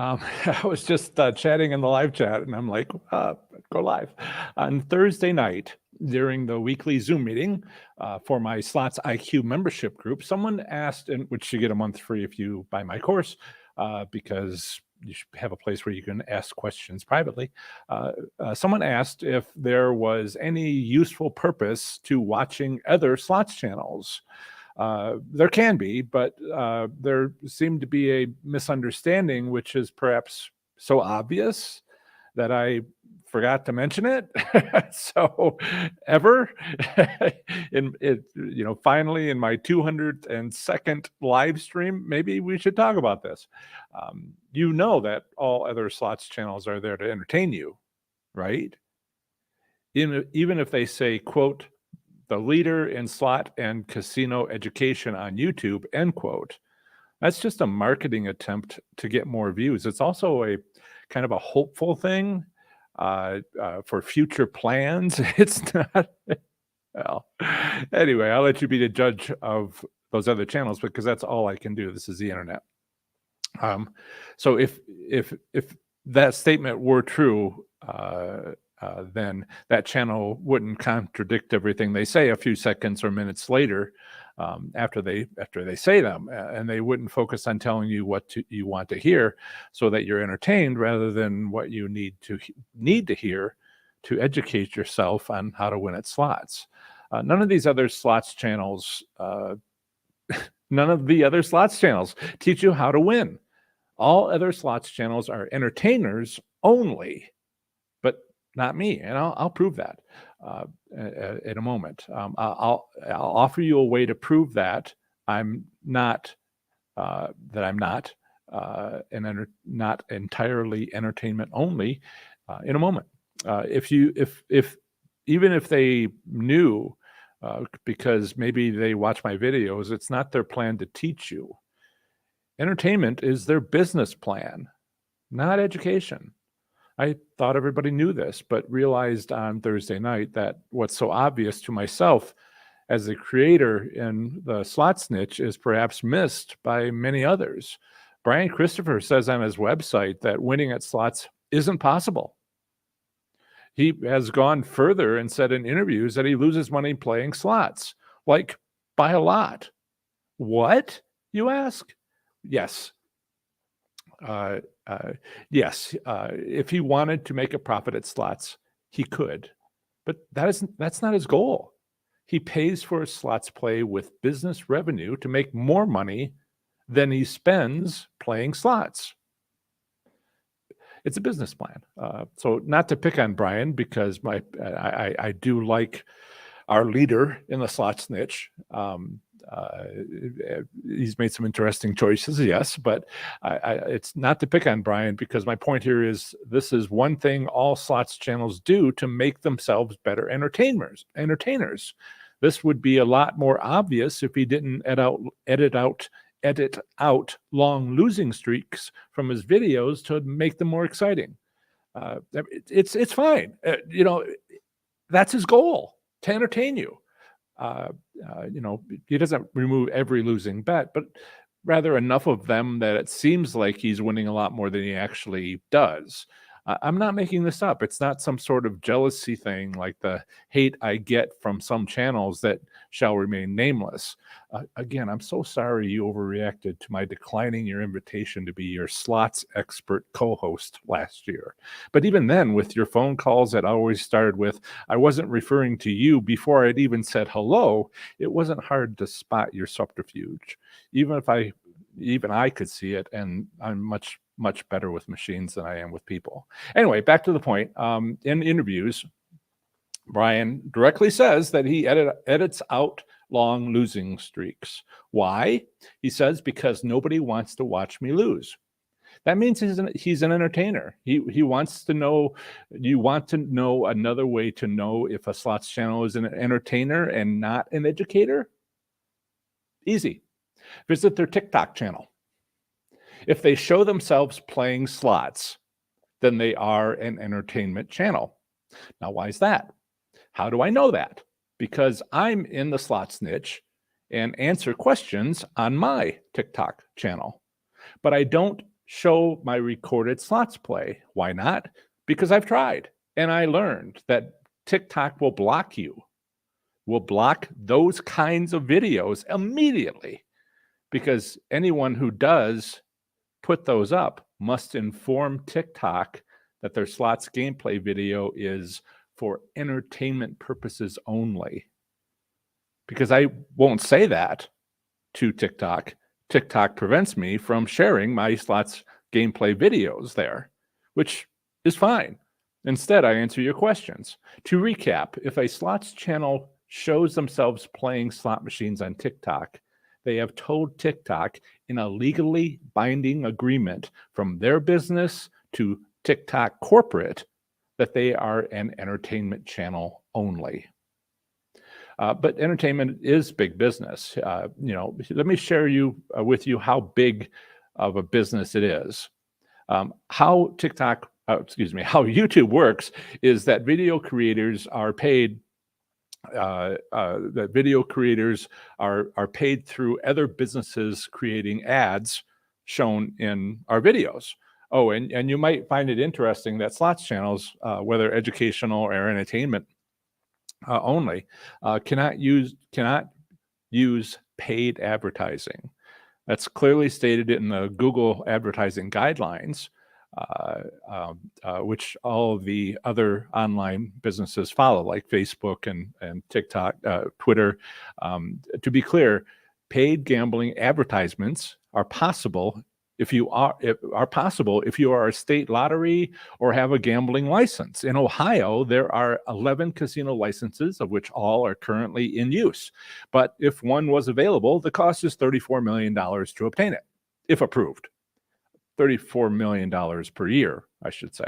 I was just chatting in the live chat, and I'm like, go live. On Thursday night, during the weekly Zoom meeting for my Slots IQ membership group, someone asked, and which you get a month free if you buy my course, because you should have a place where you can ask questions privately. Someone asked if there was any useful purpose to watching other slots channels. There can be, but there seemed to be a misunderstanding, which is perhaps so obvious that I forgot to mention it. So ever in it, finally in my 202nd live stream, maybe we should talk about this. You know that all other slots channels are there to entertain you, right? Even if they say, quote, the leader in slot and casino education on YouTube, end quote. That's just a marketing attempt to get more views. It's also a kind of a hopeful thing for future plans. It's not, well, anyway, I'll let you be the judge of those other channels because that's all I can do. This is the internet. So if that statement were true, then that channel wouldn't contradict everything they say a few seconds or minutes later after they say them, and they wouldn't focus on telling you what you want to hear so that you're entertained rather than what you need to hear to educate yourself on how to win at slots. None of these other slots channels, none of the other slots channels teach you how to win. All other slots channels are entertainers only, but not me, and I'll prove that in a moment. I'll offer you a way to prove that I'm not not entirely entertainment only in a moment. If even if they knew, because maybe they watch my videos, it's not their plan to teach you. Entertainment is their business plan, not education. I thought everybody knew this, but realized on Thursday night that what's so obvious to myself as a creator in the slots niche is perhaps missed by many others. Brian Christopher says on his website that winning at slots isn't possible. He has gone further and said in interviews that he loses money playing slots, like by a lot. What, you ask? Yes. Yes, if he wanted to make a profit at slots, he could, but that's not his goal. He pays for his slots play with business revenue to make more money than he spends playing slots. It's a business plan. So not to pick on Brian, because I do like our leader in the slots niche. He's made some interesting choices, yes, but it's not to pick on Brian, because my point here is this is one thing all slots channels do to make themselves better entertainers. This would be a lot more obvious if he didn't edit out long losing streaks from his videos to make them more exciting. It's fine. That's his goal, to entertain you. He doesn't remove every losing bet, but rather enough of them that it seems like he's winning a lot more than he actually does. I'm not making this up. It's not some sort of jealousy thing like the hate I get from some channels that shall remain nameless. Again, I'm so sorry you overreacted to my declining your invitation to be your slots expert co-host last year. But even then, with your phone calls that always started with, I wasn't referring to you before I'd even said hello, it wasn't hard to spot your subterfuge. Even I could see it, and I'm much better with machines than I am with people. Anyway, back to the point. In interviews, Brian directly says that he edits out long losing streaks. Why? He says, because nobody wants to watch me lose. That means he's an entertainer. He wants to know, you want to know another way to know if a slots channel is an entertainer and not an educator? Easy. Visit their TikTok channel. If they show themselves playing slots, then they are an entertainment channel. Now, why is that? How do I know that? Because I'm in the slots niche and answer questions on my TikTok channel. But I don't show my recorded slots play. Why not? Because I've tried and I learned that TikTok will block you, will block those kinds of videos immediately, because anyone who does put those up must inform TikTok that their slots gameplay video is for entertainment purposes only. Because I won't say that to TikTok. TikTok prevents me from sharing my slots gameplay videos there, which is fine. Instead, I answer your questions. To recap, if a slots channel shows themselves playing slot machines on TikTok, they have told TikTok in a legally binding agreement from their business to TikTok corporate that they are an entertainment channel only. But entertainment is big business. Let me share with you how big of a business it is. How YouTube works is that video creators are paid. That video creators are paid through other businesses creating ads shown in our videos. Oh, and you might find it interesting that slots channels, whether educational or entertainment only, cannot use paid advertising. That's clearly stated in the Google advertising guidelines, which all of the other online businesses follow, like Facebook and TikTok, Twitter. To be clear, paid gambling advertisements are possible if you are a state lottery or have a gambling license. In Ohio, there are 11 casino licenses, of which all are currently in use. But if one was available, the cost is $34 million to obtain it, if approved. $34 million per year, I should say.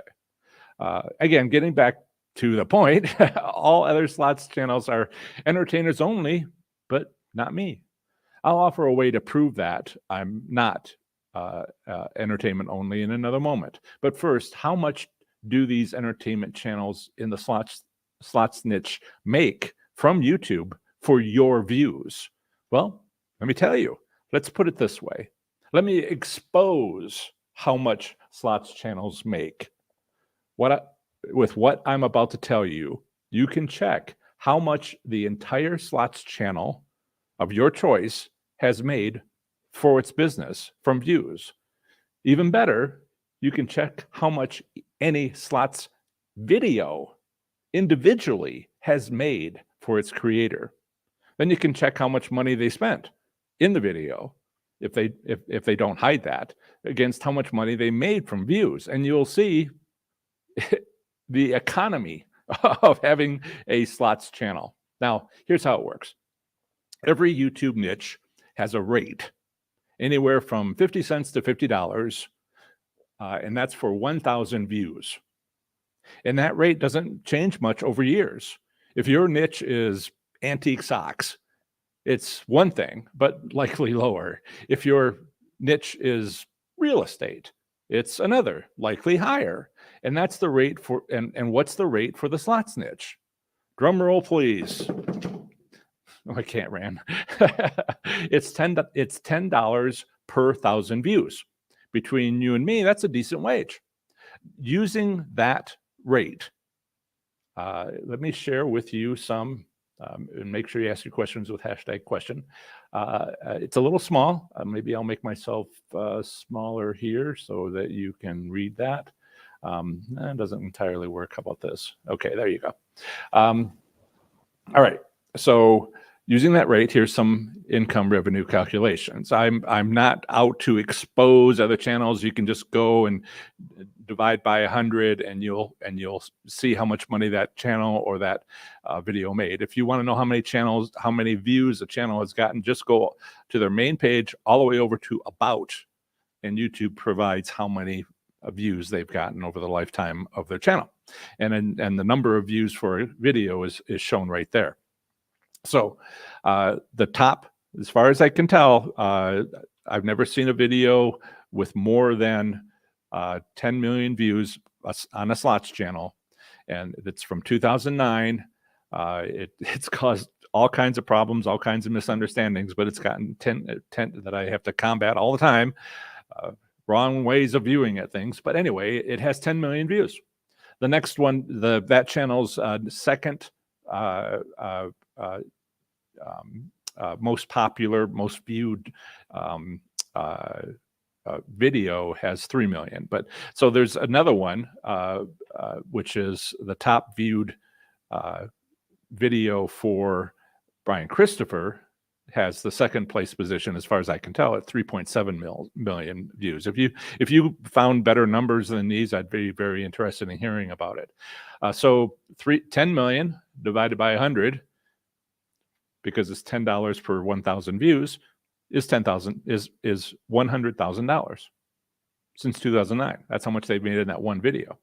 Again, getting back to the point, all other slots channels are entertainers only, but not me. I'll offer a way to prove that I'm not entertainment only in another moment. But first, how much do these entertainment channels in the slots niche make from YouTube for your views? Well, let me tell you. Let's put it this way. Let me expose how much slots channels make. With what I'm about to tell you, you can check how much the entire slots channel of your choice has made for its business from views. Even better, you can check how much any slots video individually has made for its creator. Then you can check how much money they spent in the video, if they don't hide that, against how much money they made from views. And you'll see the economy of having a slots channel. Now, here's how it works. Every YouTube niche has a rate, anywhere from 50 cents to $50, and that's for 1,000 views. And that rate doesn't change much over years. If your niche is antique socks, it's one thing, but likely lower. If your niche is real estate, it's another, likely higher. And that's the rate for, and what's the rate for the slots niche? Drum roll, please. Oh, I can't, Ran. It's $10 per 1,000 views. Between you and me, that's a decent wage. Using that rate, let me share with you some, and make sure you ask your questions with #question. It's a little small. Maybe I'll make myself smaller here so that you can read that. That doesn't entirely work. How about this? Okay, there you go. All right. So using that rate, here's some income revenue calculations. I'm not out to expose other channels. You can just go and divide by 100, and you'll see how much money that channel or that video made. If you want to know how many views a channel has gotten, just go to their main page all the way over to About, and YouTube provides how many views they've gotten over the lifetime of their channel, and the number of views for a video is shown right there. So the top, as far as I can tell, I've never seen a video with more than 10 million views on a slots channel, and it's from 2009. It's caused all kinds of problems, all kinds of misunderstandings, but it's gotten 10 that I have to combat all the time. wrong ways of viewing at things. But anyway, it has 10 million views. The next one, that channel's second most popular, most viewed video has 3 million. But so there's another one, which is the top viewed video for Brian Christopher, has the second place position as far as I can tell at 3.7 million views. If you found better numbers than these, I'd be very interested in hearing about it. So 10 million divided by 100, because it's $10 per 1,000 views, is $100,000 since 2009. That's how much they've made in that one video.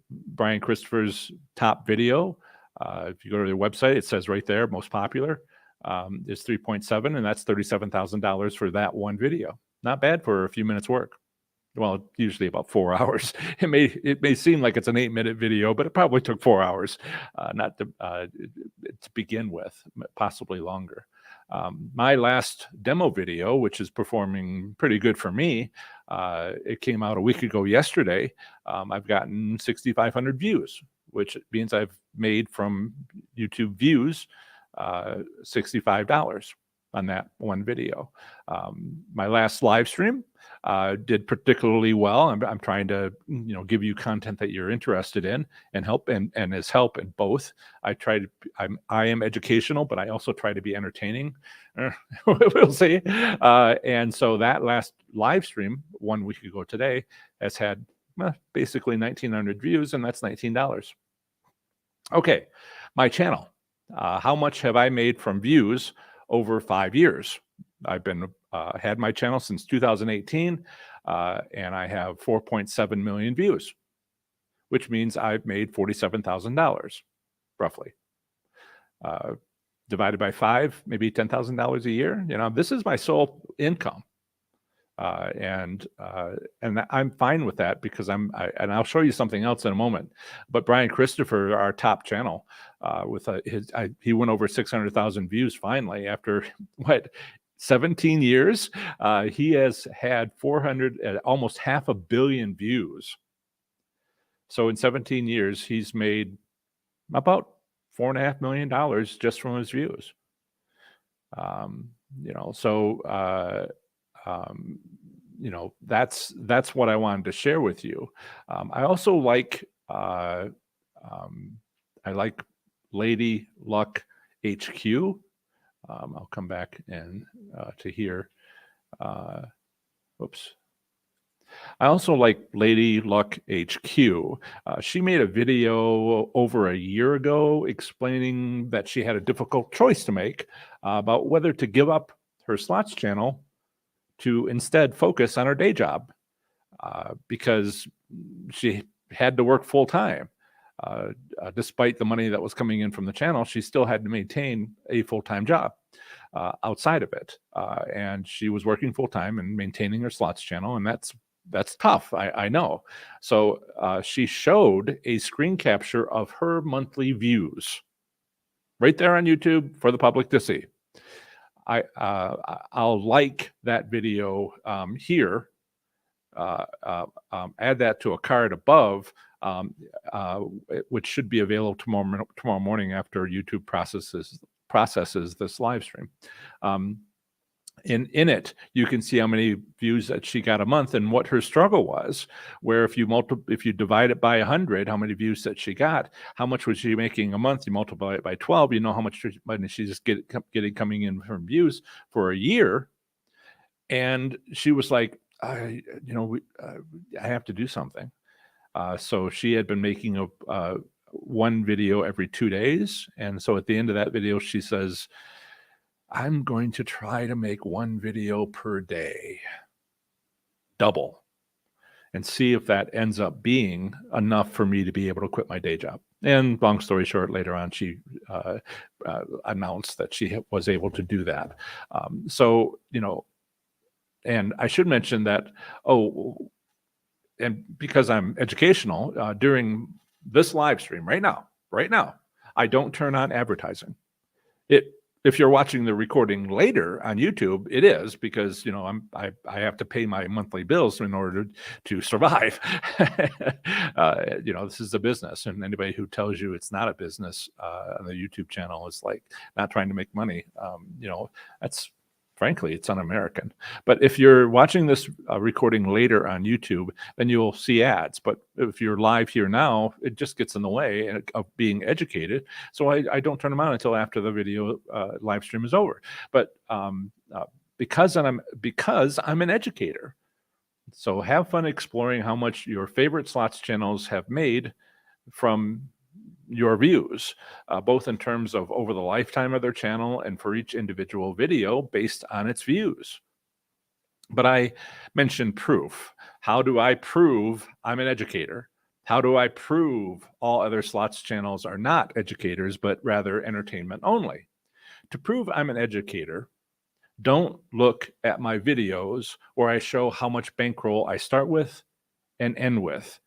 Brian Christopher's top video, if you go to their website, it says right there, most popular, is 3.7, and that's $37,000 for that one video. Not bad for a few minutes work. Well, usually about 4 hours. It may seem like it's an 8-minute video, but it probably took 4 hours, not to begin with, possibly longer. My last demo video, which is performing pretty good for me, it came out a week ago yesterday. I've gotten 6,500 views, which means I've made from YouTube views $65 on that one video. My last live stream did particularly well. I'm trying to, give you content that you're interested in and help and is help in both. I am educational, but I also try to be entertaining. We'll see. And so that last live stream 1 week ago today has had basically 1,900 views, and that's $19. Okay, my channel. How much have I made from views over 5 years? I've been had my channel since 2018, and I have 4.7 million views, which means I've made $47,000, roughly. Divided by 5, maybe $10,000 a year. This is my sole income, and I'm fine with that because and I'll show you something else in a moment. But Brian Christopher, our top channel, with he went over 600,000 views finally after 17 years. He has had almost 500 million views. So in 17 years, he's made about $4.5 million just from his views. That's what I wanted to share with you. I also like Lady Luck HQ. I'll come back in to here. Oops. I also like Lady Luck HQ. She made a video over a year ago explaining that she had a difficult choice to make about whether to give up her slots channel to instead focus on her day job, because she had to work full time. Despite the money that was coming in from the channel, she still had to maintain a full-time job outside of it. And she was working full-time and maintaining her slots channel, and that's tough, I know. So she showed a screen capture of her monthly views right there on YouTube for the public to see. I'll like that video here, add that to a card above, which should be available tomorrow morning after YouTube processes this live stream. In it, you can see how many views that she got a month and what her struggle was. Where if you divide it by 100, how many views that she got, how much was she making a month? You multiply it by 12, you know how much money she's getting coming in from views for a year. And she was like, I have to do something. So she had been making one video every 2 days. And so at the end of that video, she says, I'm going to try to make one video per day, double, and see if that ends up being enough for me to be able to quit my day job. And long story short, later on, she announced that she was able to do that. And I should mention that, and because I'm educational, during this live stream right now, I don't turn on advertising. If you're watching the recording later on YouTube, it is because, you know, I have to pay my monthly bills in order to survive. You know, this is a business, and anybody who tells you it's not a business on the YouTube channel is like not trying to make money. You know, that's frankly, it's un-American. But if you're watching this recording later on YouTube, then you'll see ads. But if you're live here now, it just gets in the way of being educated. So I don't turn them on until after the video live stream is over. But because I'm an educator, so have fun exploring how much your favorite slots channels have made from your views, both in terms of over the lifetime of their channel and for each individual video based on its views. But I mentioned proof. How do I prove I'm an educator? How do I prove all other slots channels are not educators, but rather entertainment only? To prove I'm an educator, don't look at my videos where I show how much bankroll I start with and end with,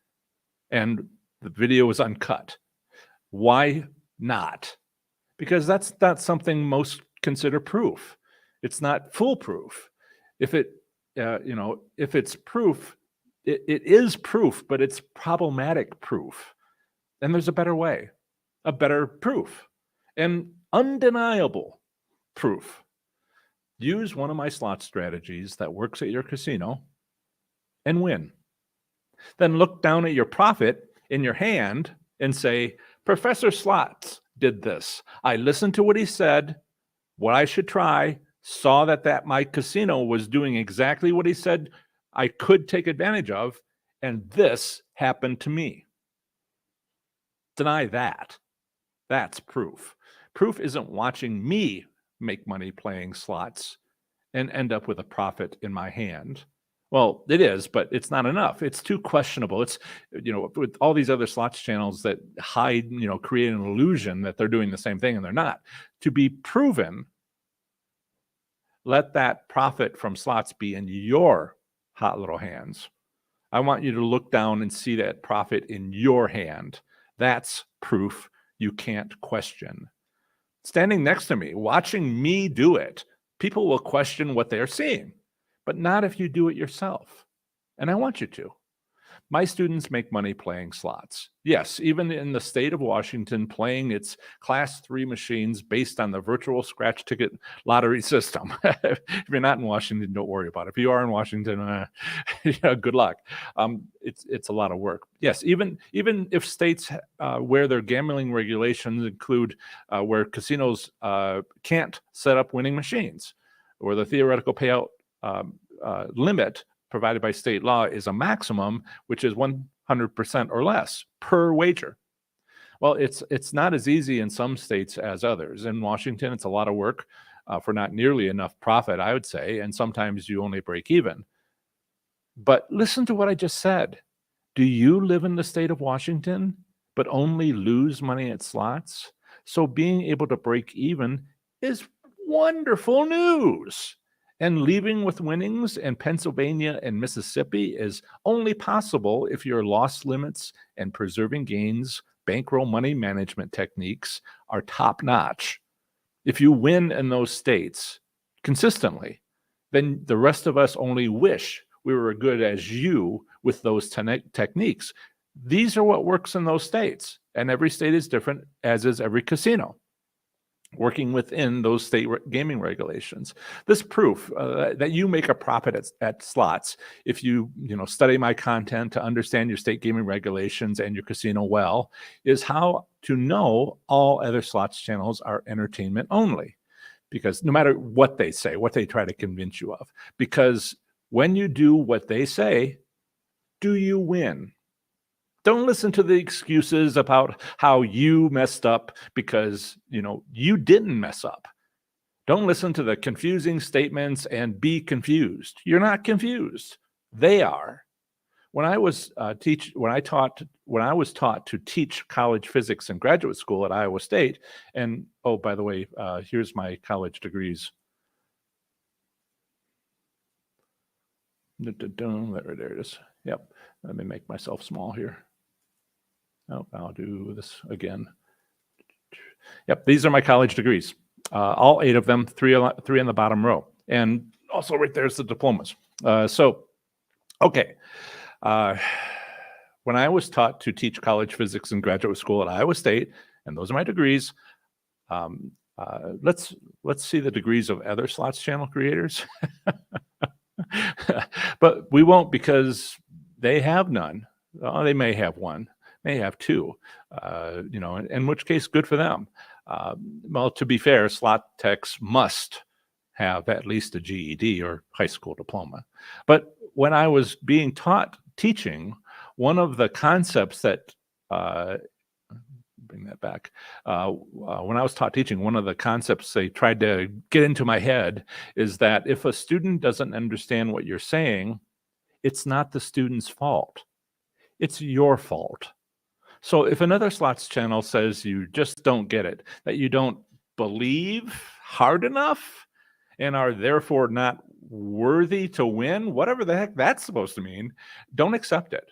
and the video is uncut. Why not? Because that's not something most consider proof. It's not foolproof. If it, you know, if it's proof, it is proof, but it's problematic proof. And there's a better way, a better proof, and undeniable proof. Use one of my slot strategies that works at your casino and win. Then look down at your profit in your hand and say, Professor Slots did this. I listened to what he said, what I should try, saw that my casino was doing exactly what he said I could take advantage of, and this happened to me. Deny that. That's proof. Proof isn't watching me make money playing slots and end up with a profit in my hand. Well, it is, but it's not enough. It's too questionable. It's, you know, with all these other slots channels that hide, you know, create an illusion that they're doing the same thing and they're not. To be proven, let that profit from slots be in your hot little hands. I want you to look down and see that profit in your hand. That's proof you can't question. Standing next to me, watching me do it, people will question what they're seeing, but not if you do it yourself. And I want you to. My students make money playing slots. Yes, even in the state of Washington, playing its Class 3 machines based on the virtual scratch ticket lottery system. If you're not in Washington, don't worry about it. If you are in Washington, yeah, good luck. It's a lot of work. Yes, even if states where their gambling regulations include where casinos can't set up winning machines, or the theoretical payout limit provided by state law is a maximum, which is 100% or less per wager. Well, it's not as easy in some states as others. In Washington, it's a lot of work for not nearly enough profit, I would say, and sometimes you only break even. But listen to what I just said. Do you live in the state of Washington, but only lose money at slots? So being able to break even is wonderful news. And leaving with winnings in Pennsylvania and Mississippi is only possible if your loss limits and preserving gains, bankroll money management techniques are top notch. If you win in those states consistently, then the rest of us only wish we were as good as you with those techniques. These are what works in those states, and every state is different, as is every casino, working within those state gaming regulations. This proof that you make a profit at slots, if you study my content to understand your state gaming regulations and your casino well, is how to know all other slots channels are entertainment only. Because no matter what they say, what they try to convince you of, because when you do what they say, do you win? Don't listen to the excuses about how you messed up because, you didn't mess up. Don't listen to the confusing statements and be confused. You're not confused. They are. When I was taught to teach college physics in graduate school at Iowa State, and oh, by the way, here's my college degrees. There it is. Yep. Let me make myself small here. Oh, I'll do this again. Yep, these are my college degrees. all 8 of them, three on the bottom row. And also right there's the diplomas. Okay. When I was taught to teach college physics in graduate school at Iowa State, and those are my degrees, let's see the degrees of other Slots channel creators. But we won't, because they have none. They may have one, may have two, in which case, good for them. Well, to be fair, slot techs must have at least a GED or high school diploma. But when I was being teaching, one of the concepts that, bring that back, when I was teaching, one of the concepts they tried to get into my head is that if a student doesn't understand what you're saying, it's not the student's fault. It's your fault. So if another Slots channel says you just don't get it, that you don't believe hard enough and are therefore not worthy to win, whatever the heck that's supposed to mean, don't accept it.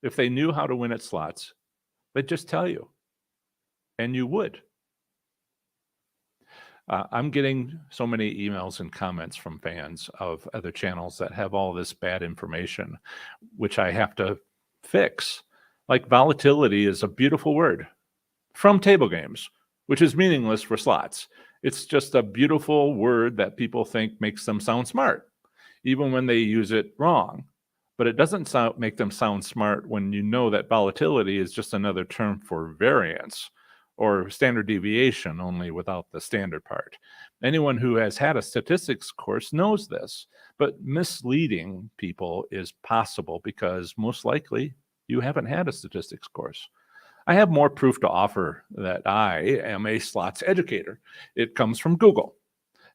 If they knew how to win at slots, they'd just tell you, and you would. I'm getting so many emails and comments from fans of other channels that have all this bad information, which I have to fix. Like volatility is a beautiful word from table games, which is meaningless for slots. It's just a beautiful word that people think makes them sound smart, even when they use it wrong. But it doesn't make them sound smart when you know that volatility is just another term for variance or standard deviation, only without the standard part. Anyone who has had a statistics course knows this, but misleading people is possible because most likely you haven't had a statistics course. I have more proof to offer that I am a slots educator. It comes from Google.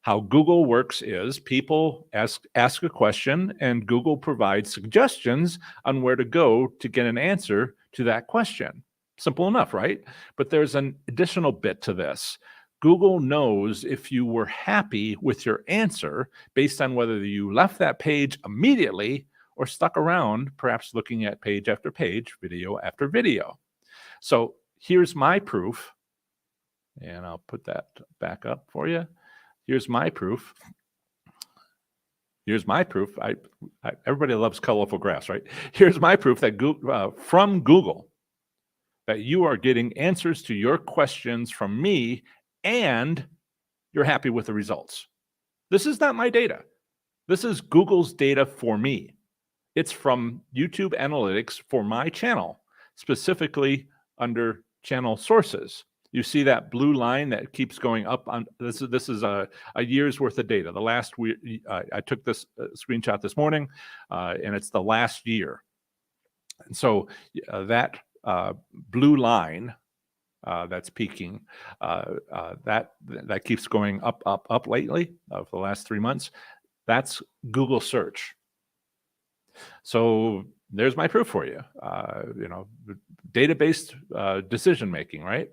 How Google works is people ask a question and Google provides suggestions on where to go to get an answer to that question. Simple enough, right? But there's an additional bit to this. Google knows if you were happy with your answer based on whether you left that page immediately or stuck around, perhaps looking at page after page, video after video. So here's my proof, and I'll put that back up for you. Here's my proof. Here's my proof. Everybody loves colorful graphs, right? Here's my proof that from Google that you are getting answers to your questions from me and you're happy with the results. This is not my data. This is Google's data for me. It's from YouTube Analytics for my channel, specifically under channel sources. You see that blue line that keeps going up on this is a year's worth of data. The last week, I took this screenshot this morning, and it's the last year. And so that blue line that's peaking, that keeps going up lately for the last 3 months. That's Google search. So there's my proof for you. Data-based decision making, right?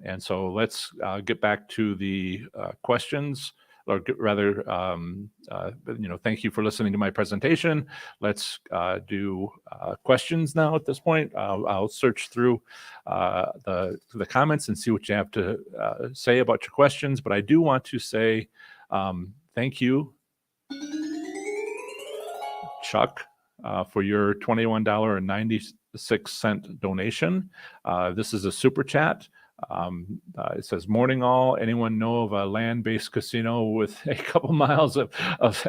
And so let's get back to the questions, or thank you for listening to my presentation. Let's do questions now at this point. I'll search through the comments and see what you have to say about your questions. But I do want to say thank you, Chuck, for your $21.96 donation. This is a super chat. It says, morning all. Anyone know of a land-based casino with a couple miles of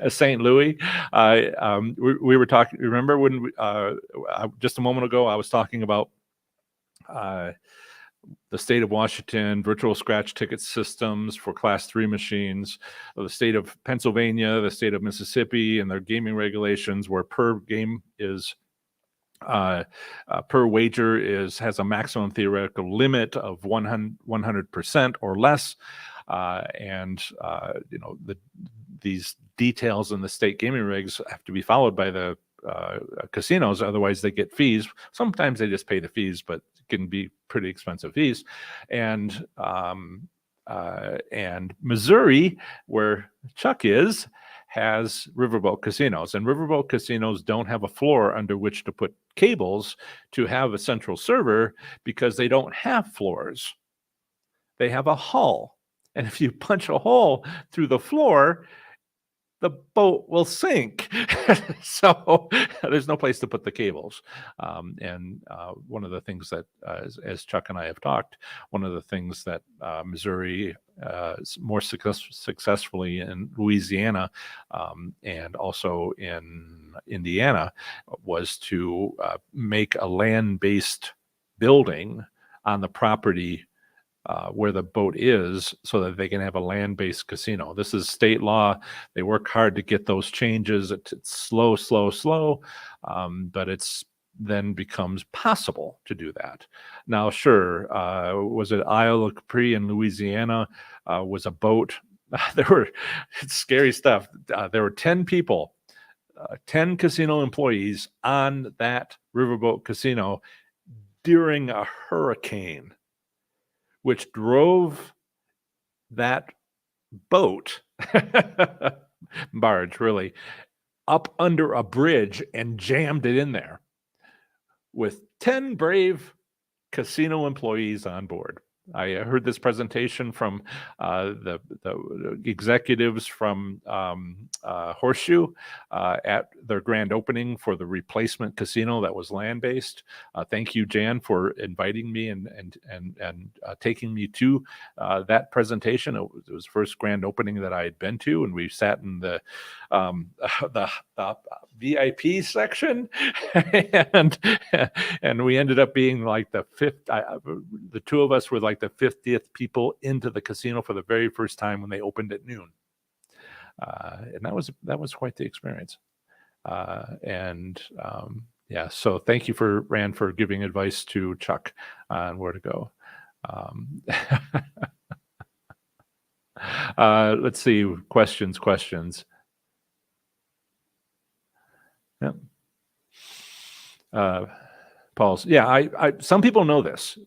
St. Louis? We were talking, remember when just a moment ago, I was talking about the state of Washington, virtual scratch ticket systems for Class 3 machines, the state of Pennsylvania, the state of Mississippi, and their gaming regulations where per game is per wager has a maximum theoretical limit of 100% or less, these details in the state gaming regs have to be followed by the casinos, otherwise they get fees. Sometimes they just pay the fees, but it can be pretty expensive fees. And Missouri, where Chuck is, has riverboat casinos, and riverboat casinos don't have a floor under which to put cables to have a central server because they don't have floors. They have a hull. And if you punch a hole through the floor, the boat will sink. So there's no place to put the cables. And one of the things that, as Chuck and I have talked, one of the things that Missouri more successfully in Louisiana and also in Indiana was to make a land-based building on the property where the boat is, so that they can have a land-based casino. This is state law. They work hard to get those changes. It's slow, but it's then becomes possible to do that. Now, sure, was it Isle of Capri in Louisiana? Was a boat. There were it's scary stuff. There were 10 people, 10 casino employees on that riverboat casino during a hurricane, which drove that boat, barge really, up under a bridge and jammed it in there with 10 brave casino employees on board. I heard this presentation from the executives from Horseshoe at their grand opening for the replacement casino that was land-based. Thank you, Jan, for inviting me and taking me to that presentation. It was the first grand opening that I had been to, and we sat in the VIP section, and we ended up being like the fifth. The two of us were like the 50th people into the casino for the very first time when they opened at noon, and that was quite the experience. Yeah, so thank you, Rand, for giving advice to Chuck on where to go. Let's see, questions. Yep. Paul's, yeah, I some people know this,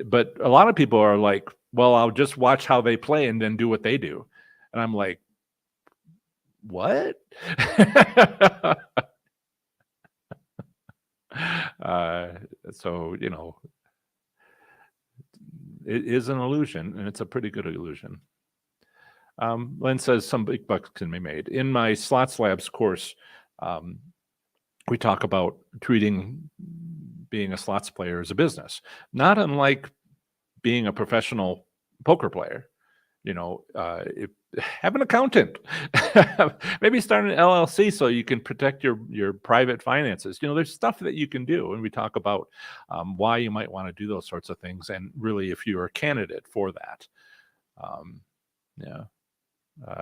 but a lot of people are like, well, I'll just watch how they play and then do what they do. And I'm like, what? So, it is an illusion, and it's a pretty good illusion. Len says some big bucks can be made. In my Slots Labs course, we talk about treating being a slots player as a business, not unlike being a professional poker player. Have an accountant, maybe start an LLC so you can protect your private finances. There's stuff that you can do, and we talk about why you might want to do those sorts of things, and really if you're a candidate for that. Yeah.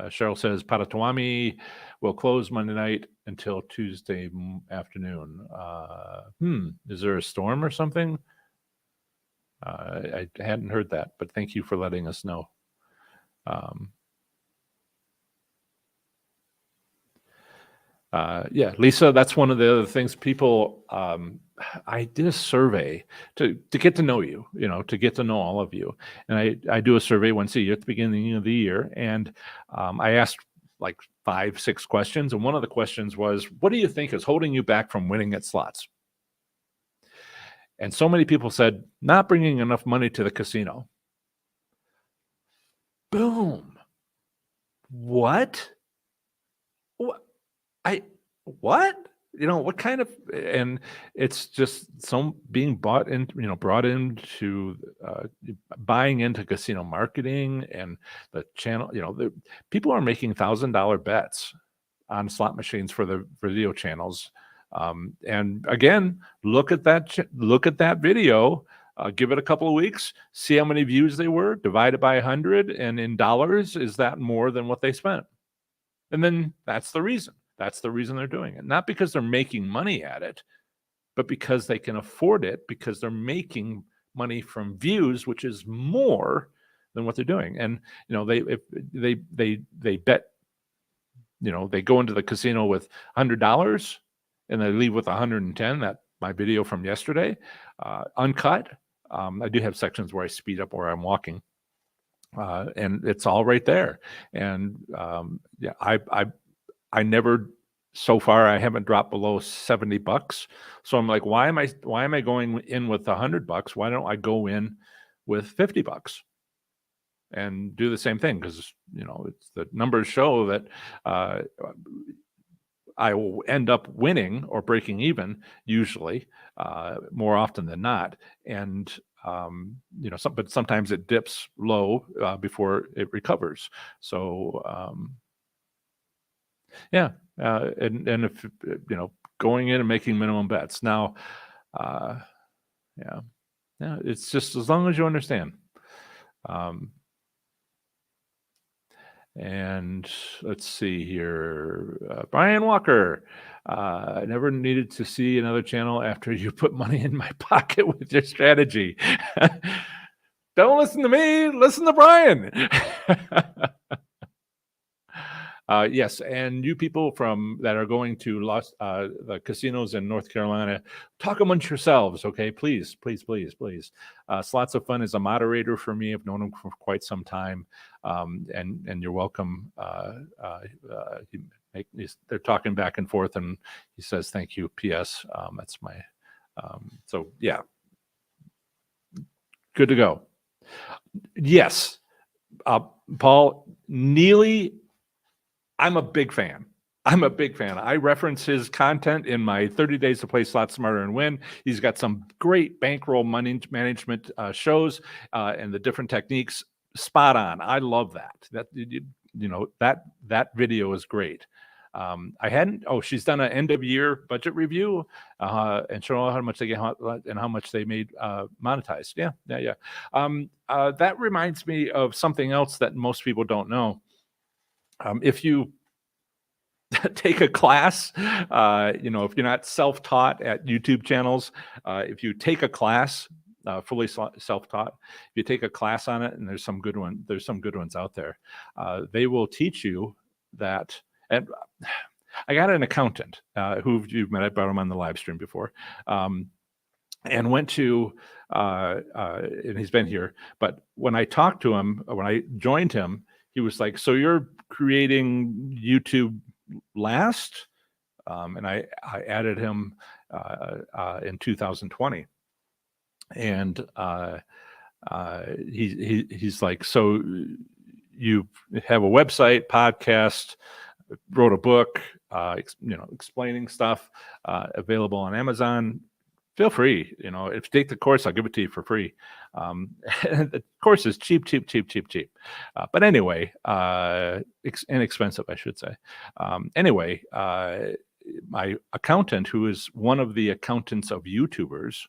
Cheryl says Potawatomi will close Monday night until Tuesday afternoon. Is there a storm or something? I hadn't heard that, but thank you for letting us know. Yeah, Lisa, that's one of the other things people, I did a survey to get to know you, to get to know all of you. And I do a survey once a year at the beginning of the year. And I asked like 5-6 questions. And one of the questions was, what do you think is holding you back from winning at slots? And so many people said, not bringing enough money to the casino. Boom. What? What? What kind of, and it's just some being brought into buying into casino marketing and the channel. People are making $1,000 bets on slot machines for the video channels. And again, look at that video. Give it a couple of weeks, see how many views they were, divide it by 100, and in dollars, is that more than what they spent? And then that's the reason. That's the reason they're doing it. Not because they're making money at it, but because they can afford it, because they're making money from views, which is more than what they're doing. And they bet, they go into the casino with $100 and they leave with 110. That my video from yesterday, uncut. I do have sections where I speed up where I'm walking, and it's all right there. And yeah, I never, so far, I haven't dropped below $70. So I'm like, why am I going in with $100? Why don't I go in with $50? and do the same thing, because it's the numbers show that I will end up winning or breaking even usually, more often than not. And but sometimes it dips low before it recovers. So yeah, and if going in and making minimum bets now, yeah, it's just as long as you understand. And let's see here. Brian Walker, I never needed to see another channel after you put money in my pocket with your strategy. Don't listen to me, listen to Brian. Yes, and you people that are going to the casinos in North Carolina, talk amongst yourselves, okay? Please, please, please, please. Slots of Fun is a moderator for me. I've known him for quite some time, and you're welcome. They're talking back and forth, and he says thank you. P.S. That's my. So yeah, good to go. Yes, Paul Neely. I'm a big fan. I reference his content in my 30 Days to Play Slots Smarter and Win. He's got some great bankroll money management shows and the different techniques. Spot on. I love that. That video is great. I hadn't. Oh, she's done an end of year budget review and show how much they get and how much they made monetized. Yeah. That reminds me of something else that most people don't know. If you take a class, if you're not self-taught at YouTube channels, if you take a class, fully self-taught, if you take a class on it, and there's some good ones out there, they will teach you that. And I got an accountant who you've met. I brought him on the live stream before, and went to, and he's been here. But when I talked to him, when I joined him, he was like, "So you're creating YouTube last?" And I added him in 2020, and he's like, "So you have a website, podcast, wrote a book, explaining stuff, available on Amazon. Feel free, if you take the course, I'll give it to you for free." The course is cheap. But anyway, inexpensive, I should say. Anyway, my accountant, who is one of the accountants of YouTubers,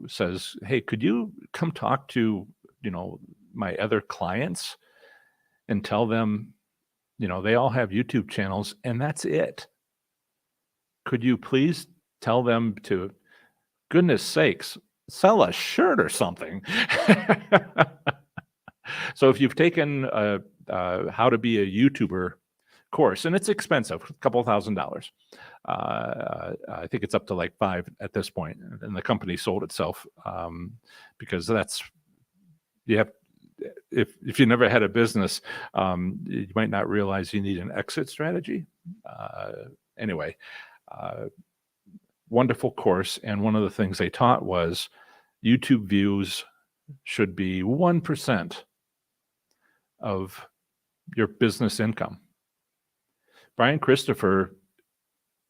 says, "Hey, could you come talk to, my other clients and tell them, they all have YouTube channels and that's it. Could you please tell them to, goodness sakes, sell a shirt or something?" So if you've taken how to be a YouTuber course, and it's expensive, a couple $1,000. I think it's up to like $5 at this point, and the company sold itself because if you never had a business, you might not realize you need an exit strategy. Anyway, wonderful course, and one of the things they taught was YouTube views should be 1% of your business income. Brian Christopher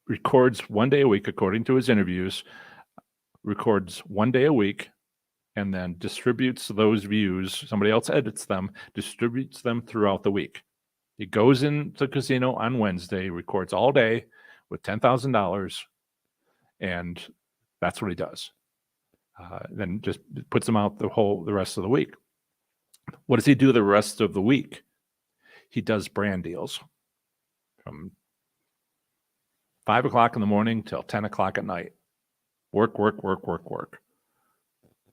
records 1 day a week, according to his interviews, records 1 day a week, and then distributes those views. Somebody else edits them, distributes them throughout the week. He goes into the casino on Wednesday, records all day with $10,000, and that's what he does. Then just puts them out the rest of the week. What does he do the rest of the week? He does brand deals from 5 o'clock in the morning till 10 o'clock at night. Work.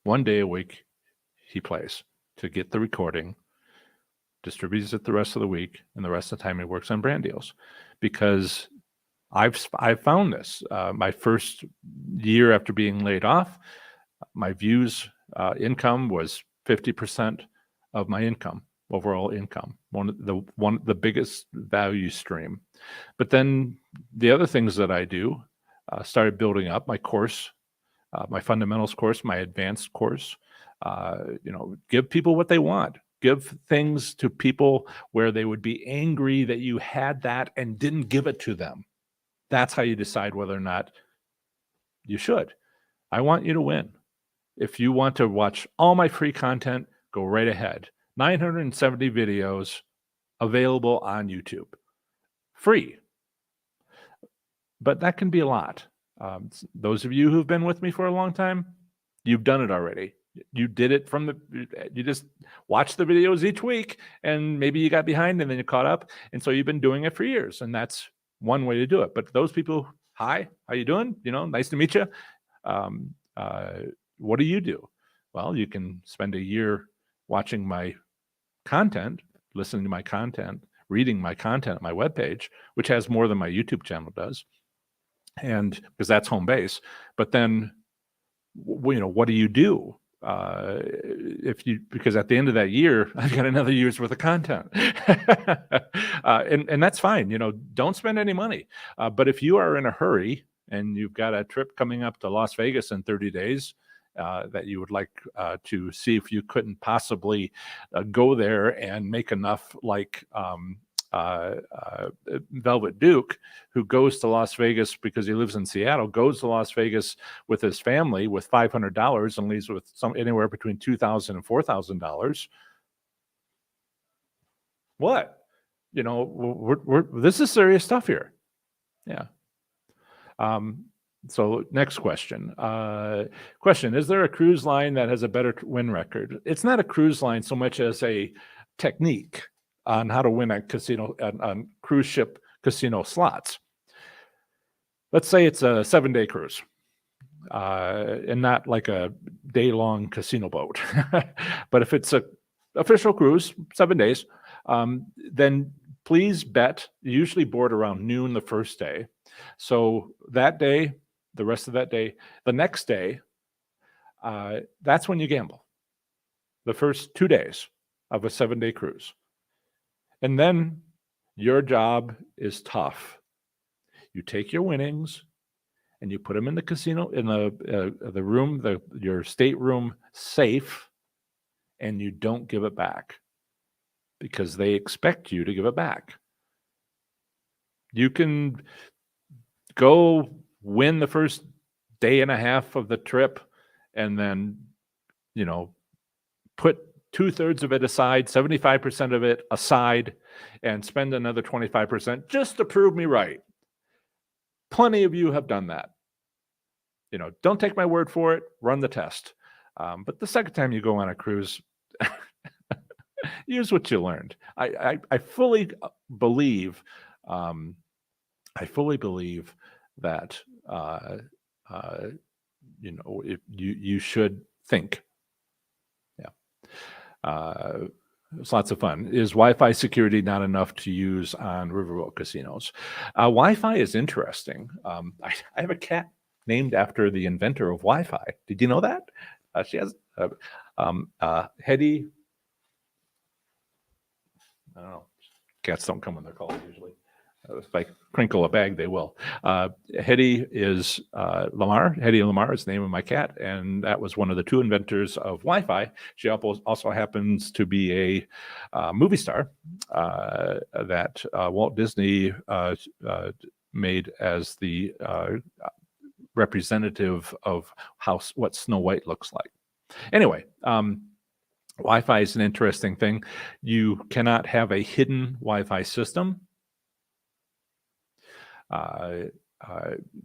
1 day a week he plays to get the recording, distributes it the rest of the week, and the rest of the time he works on brand deals. Because I've found this. My first year after being laid off, my views income was 50% of my income, overall income. One of the biggest value stream. But then the other things that I do started building up. My course, my fundamentals course, my advanced course, Give people what they want. Give things to people where they would be angry that you had that and didn't give it to them. That's how you decide whether or not you should. I want you to win. If you want to watch all my free content, go right ahead. 970 videos available on YouTube. Free. But that can be a lot. Those of you who've been with me for a long time, you've done it already. You did it you just watched the videos each week, and maybe you got behind and then you caught up. And so you've been doing it for years, and that's one way to do it. But those people, hi, how you doing? Nice to meet you. What do you do? Well, you can spend a year watching my content, listening to my content, reading my content at my webpage, which has more than my YouTube channel does. And because that's home base. But then, what do you do? Because at the end of that year, I've got another year's worth of content. And that's fine. Don't spend any money. But if you are in a hurry and you've got a trip coming up to Las Vegas in 30 days, that you would like to see if you couldn't possibly go there and make enough like Velvet Duke, who goes to Las Vegas because he lives in Seattle, goes to Las Vegas with his family with $500 and leaves with anywhere between $2,000 and $4,000. What? This is serious stuff here. Yeah. So next question. Is there a cruise line that has a better win record? It's not a cruise line so much as a technique on how to win at casino on cruise ship casino slots. Let's say it's a 7-day cruise, and not like a day-long casino boat. But if it's a official cruise, 7 days, then please bet. You usually board around noon the first day. So that day, the rest of that day, the next day, that's when you gamble. The first 2 days of a 7-day cruise. And then your job is tough. You take your winnings and you put them in the casino, in the room, your stateroom safe, and you don't give it back because they expect you to give it back. You can go win the first day and a half of the trip and then, put 2/3 of it aside, 75% of it aside, and spend another 25% just to prove me right. Plenty of you have done that. Don't take my word for it. Run the test. But the second time you go on a cruise, use what you learned. I fully believe. I fully believe that if you should think. It's lots of fun. Is Wi-Fi security not enough to use on riverboat casinos? Wi-Fi is interesting. I have a cat named after the inventor of Wi-Fi. Did you know that? She has Hetty. I don't know. Cats don't come when they're called usually. If I crinkle a bag, they will. Hetty is Lamar. Hetty Lamar is the name of my cat, and that was one of the two inventors of Wi-Fi. She also happens to be a movie star that Walt Disney made as the representative of what Snow White looks like. Anyway, Wi-Fi is an interesting thing. You cannot have a hidden Wi-Fi system.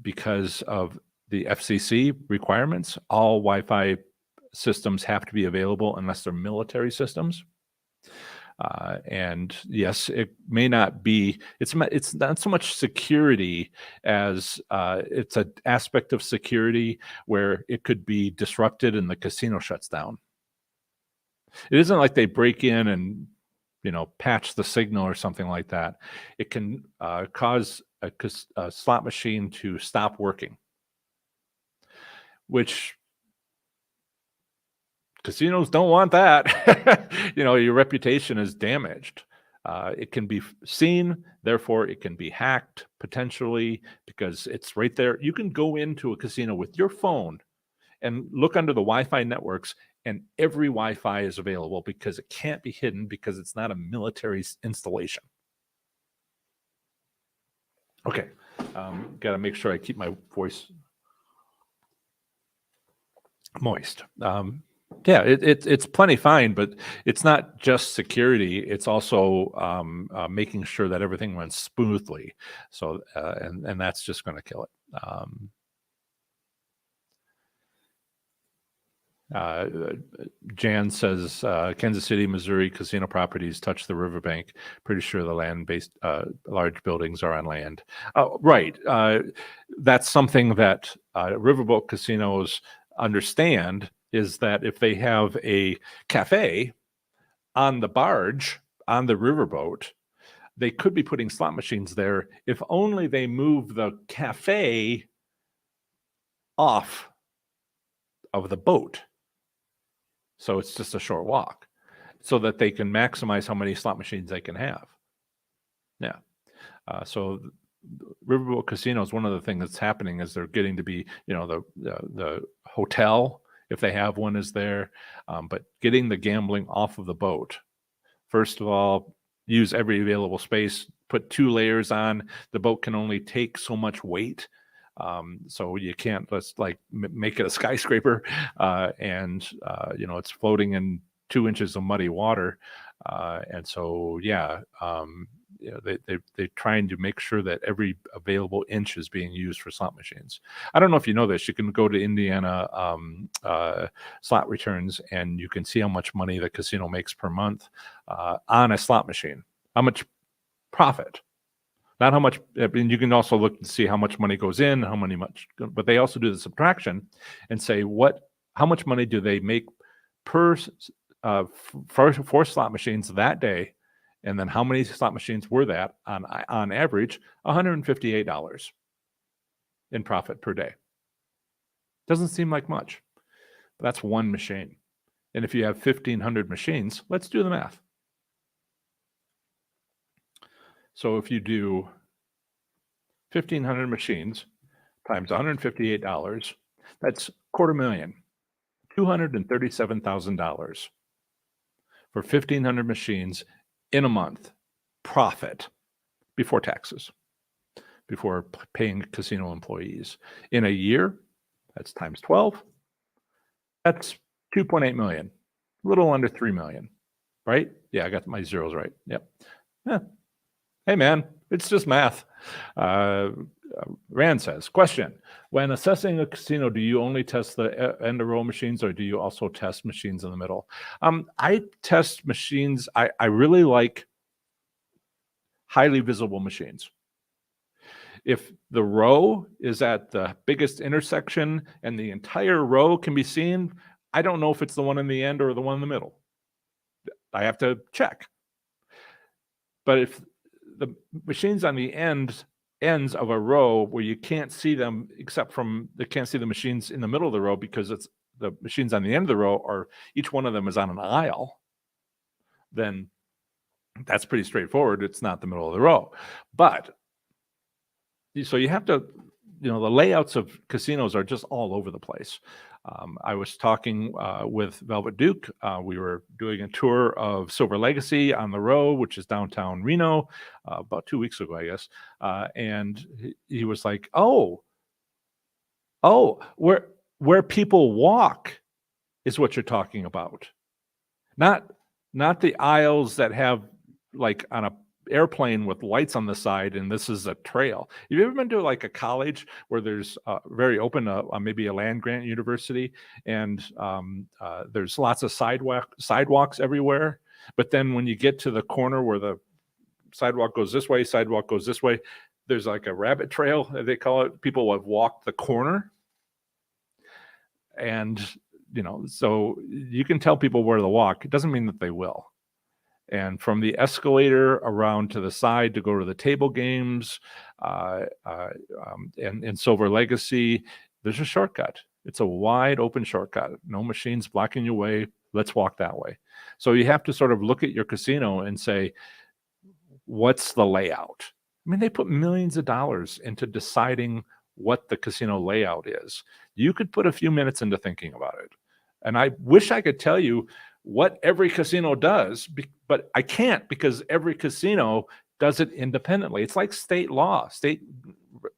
Because of the FCC requirements, all Wi-Fi systems have to be available unless they're military systems. And yes, it may not be, it's not so much security as it's an aspect of security where it could be disrupted and the casino shuts down. It isn't like they break in and patch the signal or something like that. It can cause a slot machine to stop working, which casinos don't want that. Your reputation is damaged. It can be seen, therefore it can be hacked potentially because it's right there. You can go into a casino with your phone and look under the Wi-Fi networks and every Wi-Fi is available because it can't be hidden because it's not a military installation. Okay, got to make sure I keep my voice moist. Yeah, it's plenty fine, but it's not just security. It's also making sure that everything runs smoothly. So, and that's just going to kill it. Jan says Kansas City, Missouri casino properties touch the riverbank. Pretty sure the land-based large buildings are on land. Right. That's something that riverboat casinos understand, is that if they have a cafe on the barge on the riverboat, they could be putting slot machines there if only they move the cafe off of the boat. So it's just a short walk, so that they can maximize how many slot machines they can have. Yeah. So riverboat casinos, one of the things that's happening is they're getting to be, the hotel, if they have one, is there, but getting the gambling off of the boat. First of all, use every available space, put 2 layers on. The boat can only take so much weight. So you can't just like make it a skyscraper, and it's floating in 2 inches of muddy water. And so, they're trying to make sure that every available inch is being used for slot machines. I don't know if you know this. You can go to Indiana slot returns, and you can see how much money the casino makes per month on a slot machine. How much profit? Not how much. I mean, you can also look to see how much money goes in, but they also do the subtraction and say how much money do they make per for slot machines that day, and then how many slot machines were that on average? $158 in profit per day. Doesn't seem like much, but that's one machine. And if you have 1,500 machines, let's do the math. So if you do 1,500 machines times $158, that's $250,000, $237,000 for 1,500 machines in a month, profit before taxes, before paying casino employees. In a year, that's times 12. That's 2.8 million, a little under 3 million, right? Yeah, I got my zeros right. Yep. Yeah. Hey, man, it's just math. Rand says, question, when assessing a casino, do you only test the end of row machines, or do you also test machines in the middle? I test machines. I really like highly visible machines. If the row is at the biggest intersection and the entire row can be seen, I don't know if it's the one in the end or the one in the middle. I have to check. But if the machines on the ends of a row where you can't see them, they can't see the machines in the middle of the row because it's the machines on the end of the row, or each one of them is on an aisle, then that's pretty straightforward. It's not the middle of the row. But so you have to, the layouts of casinos are just all over the place. I was talking with Velvet Duke. We were doing a tour of Silver Legacy on the Row, which is downtown Reno, about 2 weeks ago, I guess. And he was like, "Oh, where people walk is what you're talking about, not the aisles that have like on a airplane with lights on the side, and this is a trail." Have you ever been to like a college where there's very open, maybe a land grant university, and there's lots of sidewalks everywhere, but then when you get to the corner where the sidewalk goes this way, there's like a rabbit trail, they call it. People have walked the corner, and so you can tell people where to walk. It doesn't mean that they will. And from the escalator around to the side to go to the table games, and Silver Legacy, there's a shortcut. It's a wide open shortcut. No machines blocking your way. Let's walk that way. So you have to sort of look at your casino and say, what's the layout? I mean, they put millions of dollars into deciding what the casino layout is. You could put a few minutes into thinking about it. And I wish I could tell you what every casino does, but I can't, because every casino does it independently. It's like state law, state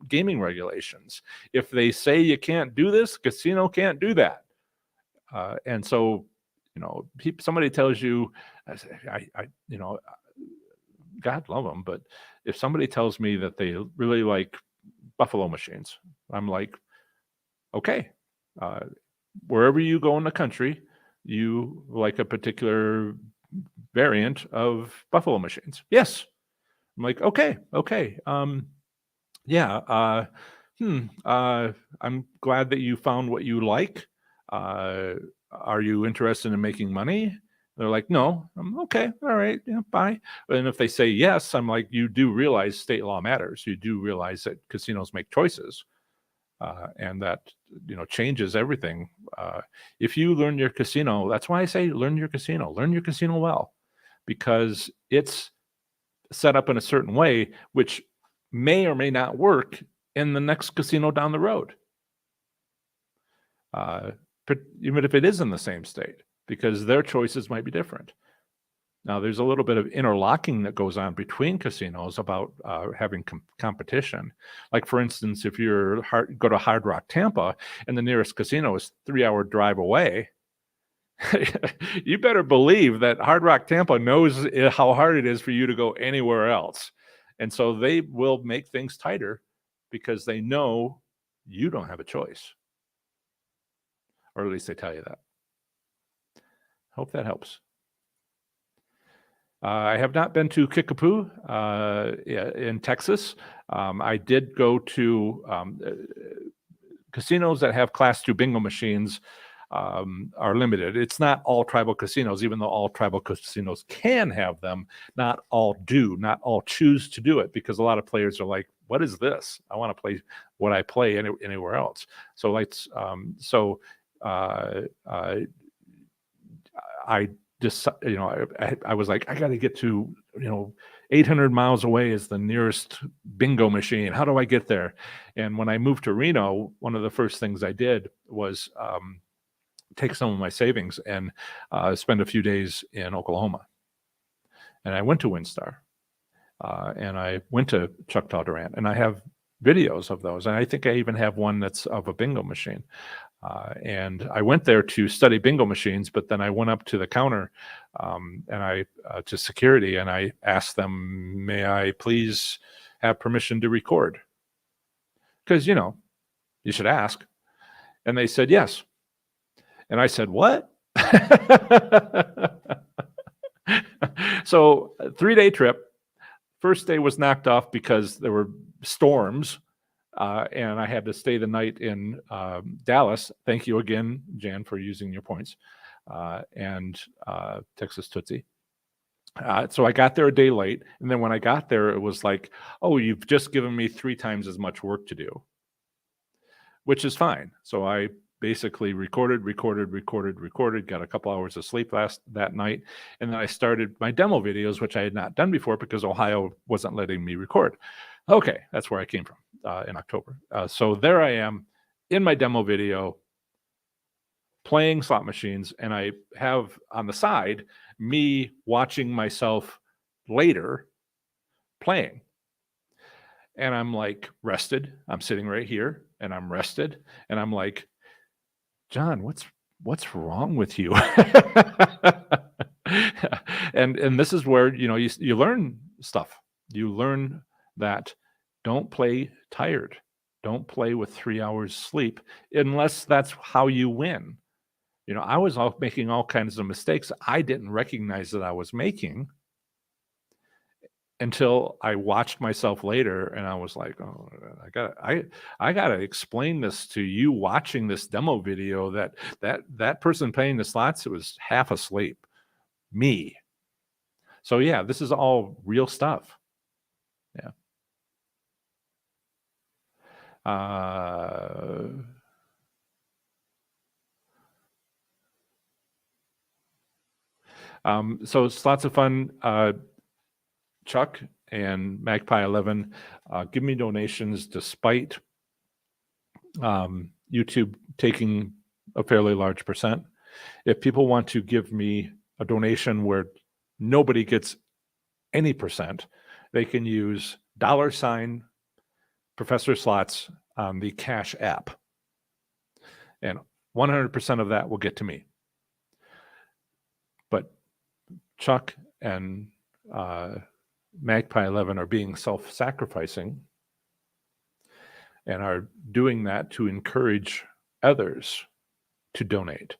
gaming regulations. If they say you can't do this, casino can't do that. And so, somebody tells you, God love them, but if somebody tells me that they really like buffalo machines, I'm like, okay, wherever you go in the country, you like a particular variant of buffalo machines. Yes. I'm like, okay. Yeah. I'm glad that you found what you like. Are you interested in making money? They're like, no. I'm okay. All right. Yeah, bye. And if they say yes, I'm like, you do realize state law matters. You do realize that casinos make choices, and that, changes everything. If you learn your casino, that's why I say learn your casino well, because it's set up in a certain way, which may or may not work in the next casino down the road. Even if it is in the same state, because their choices might be different. Now, there's a little bit of interlocking that goes on between casinos about having competition. Like, for instance, if you go to Hard Rock Tampa and the nearest casino is 3-hour drive away, you better believe that Hard Rock Tampa knows how hard it is for you to go anywhere else. And so they will make things tighter because they know you don't have a choice. Or at least they tell you that. Hope that helps. I have not been to Kickapoo in Texas. I did go to casinos that have Class 2 bingo machines. Are limited. It's not all tribal casinos, even though all tribal casinos can have them. Not all do. Not all choose to do it, because a lot of players are like, "What is this? I want to play what I play anywhere else." So, I just, I was like, I got to get to, 800 miles away is the nearest bingo machine. How do I get there? And when I moved to Reno, one of the first things I did was take some of my savings and spend a few days in Oklahoma. And I went to WinStar, and I went to Choctaw Durant, and I have videos of those. And I think I even have one that's of a bingo machine. And I went there to study bingo machines, but then I went up to the counter and to security, and I asked them, may I please have permission to record? Because, you should ask. And they said, yes. And I said, what? So, a 3-day trip. First day was knocked off because there were storms, and I had to stay the night in Dallas. Thank you again, Jan, for using your points, and Texas Tootsie. So I got there a day late, and then when I got there, it was like, oh, you've just given me 3 times as much work to do, which is fine. So I basically recorded, got a couple hours of sleep that night, and then I started my demo videos, which I had not done before because Ohio wasn't letting me record. Okay, that's where I came from in October. So there I am in my demo video playing slot machines, and I have on the side me watching myself later playing. And I'm like rested. I'm sitting right here and I'm rested. And I'm like, John, what's wrong with you? and this is where, you learn stuff. You learn that don't play tired. Don't play with 3 hours sleep unless that's how you win. I was making all kinds of mistakes I didn't recognize that I was making until I watched myself later, and I was like, oh, I gotta explain this to you watching this demo video that person playing the slots, it was half asleep. Me. So yeah, this is all real stuff. Yeah. So it's lots of fun. Chuck and Magpie 11 give me donations despite YouTube taking a fairly large percent. If people want to give me a donation where nobody gets any percent, they can use $ Professor Slots on the Cash app. And 100% of that will get to me. But Chuck and Magpie 11 are being self-sacrificing and are doing that to encourage others to donate.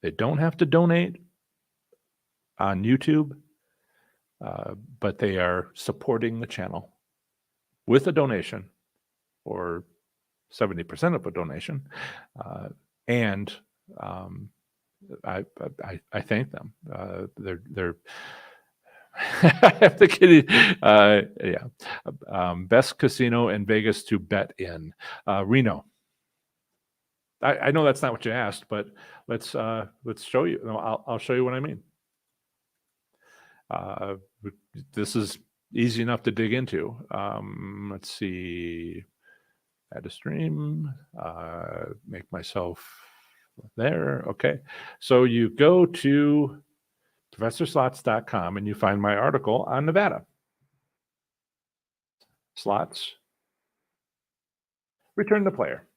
They don't have to donate on YouTube, but they are supporting the channel with a donation or 70% of a donation. And I thank them. They're I have to kidding. Best casino in Vegas to bet in. Reno. I know that's not what you asked, but let's show you. I'll show you what I mean. This is easy enough to dig into. Let's see. Add a stream. Make myself there. Okay. So you go to ProfessorSlots.com and you find my article on Nevada. Slots. Return to player.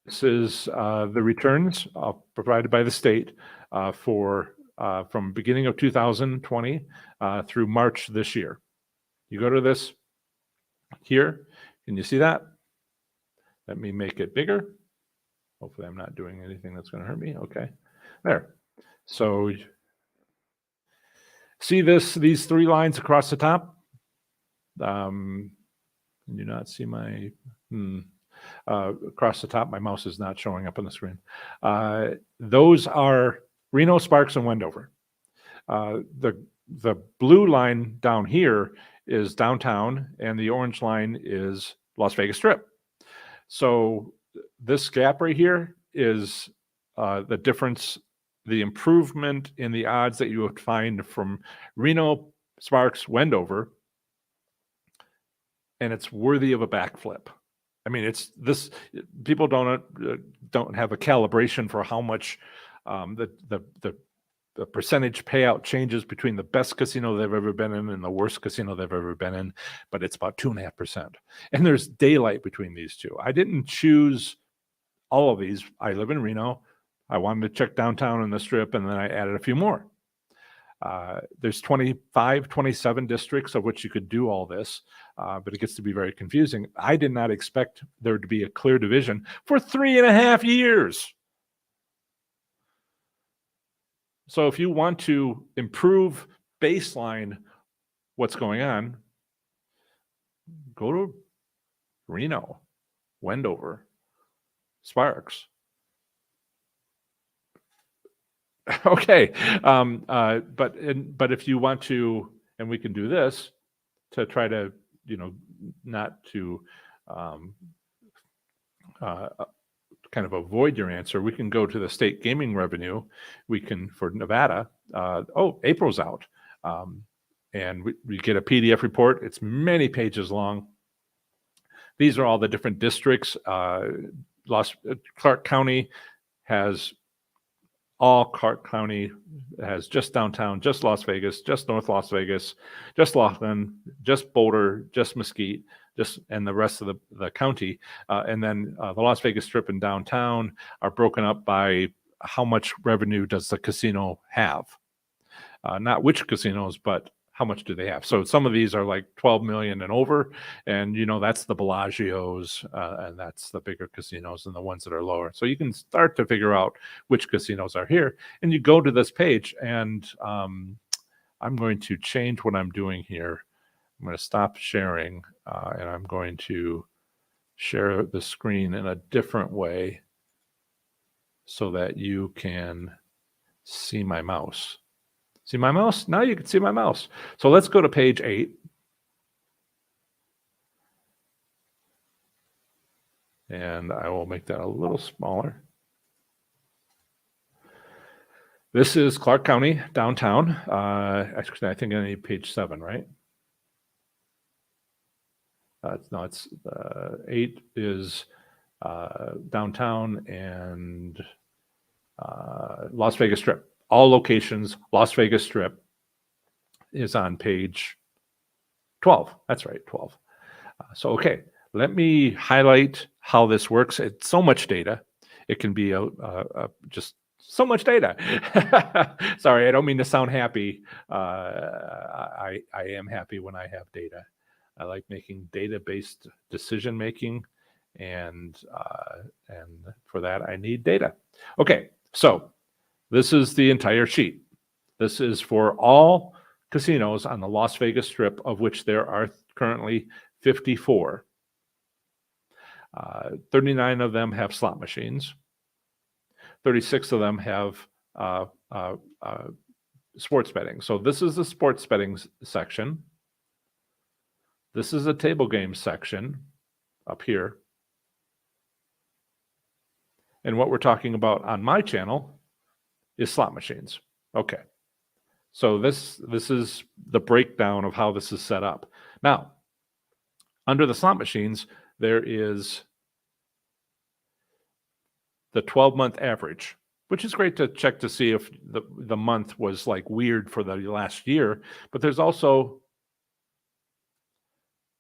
This is the returns provided by the state for from beginning of 2020 through March this year. You go to this here. Can you see that? Let me make it bigger. Hopefully I'm not doing anything that's going to hurt me. Okay. There. So see these three lines across the top? Can you not see my across the top? My mouse is not showing up on the screen. Those are Reno, Sparks, and Wendover. The blue line down here is downtown, and the orange line is Las Vegas Strip. So this gap right here is the difference, the improvement in the odds that you would find from Reno, Sparks, Wendover, and it's worthy of a backflip. I mean, it's this. People don't have a calibration for how much the percentage payout changes between the best casino they've ever been in and the worst casino they've ever been in, but it's about 2.5%. And there's daylight between these two. I didn't choose all of these. I live in Reno. I wanted to check downtown and the Strip, and then I added a few more. There's 25, 27 districts of which you could do all this, but it gets to be very confusing. I did not expect there to be a clear division for 3.5 years. So if you want to improve baseline what's going on, go to Reno, Wendover, Sparks. Okay, but if you want to, and we can do this to try to, not to kind of avoid your answer, we can go to the state gaming revenue. We can, for Nevada, April's out. And we get a PDF report. It's many pages long. These are all the different districts. Clark County has just downtown, just Las Vegas, just North Las Vegas, just Laughlin, just Boulder, just Mesquite, and the rest of the county. And then the Las Vegas Strip and downtown are broken up by how much revenue does the casino have. Not which casinos, but how much do they have? So some of these are like 12 million and over, and that's the Bellagio's, and that's the bigger casinos and the ones that are lower. So you can start to figure out which casinos are here, and you go to this page, and I'm going to change what I'm doing here. I'm going to stop sharing, and I'm going to share the screen in a different way so that you can see my mouse. See my mouse? Now you can see my mouse. So let's go to page 8. And I will make that a little smaller. This is Clark County, downtown. Actually, I think I need page 7, right? No, it's 8 is downtown, and Las Vegas Strip. All locations, Las Vegas Strip is on page 12. That's right, 12. So, okay, let me highlight how this works. It's so much data. It can be just so much data. Sorry, I don't mean to sound happy. I am happy when I have data. I like making data-based decision making, and for that I need data. Okay, so this is the entire sheet. This is for all casinos on the Las Vegas Strip, of which there are currently 54. 39 of them have slot machines. 36 of them have sports betting. So this is the sports betting section. This is a table games section up here. And what we're talking about on my channel is slot machines. Okay. So this is the breakdown of how this is set up. Now, under the slot machines, there is the 12-month average, which is great to check to see if the month was like weird for the last year. But there's also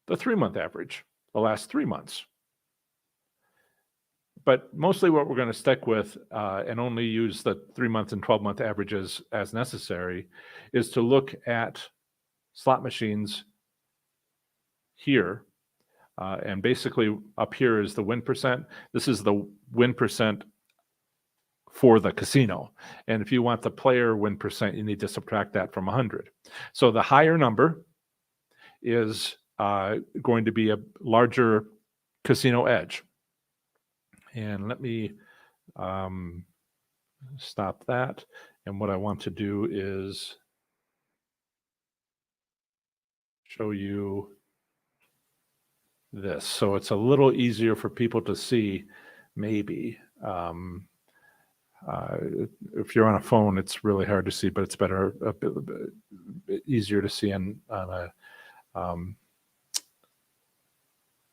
the 3-month average, the last 3 months. But mostly what we're going to stick with and only use the 3-month and 12-month averages as necessary is to look at slot machines here. And basically up here is the win percent. This is the win percent for the casino. And if you want the player win percent, you need to subtract that from 100. So the higher number is going to be a larger casino edge. And let me stop that. And what I want to do is show you this. So it's a little easier for people to see, maybe. If you're on a phone, it's really hard to see, but it's better, a bit easier to see on a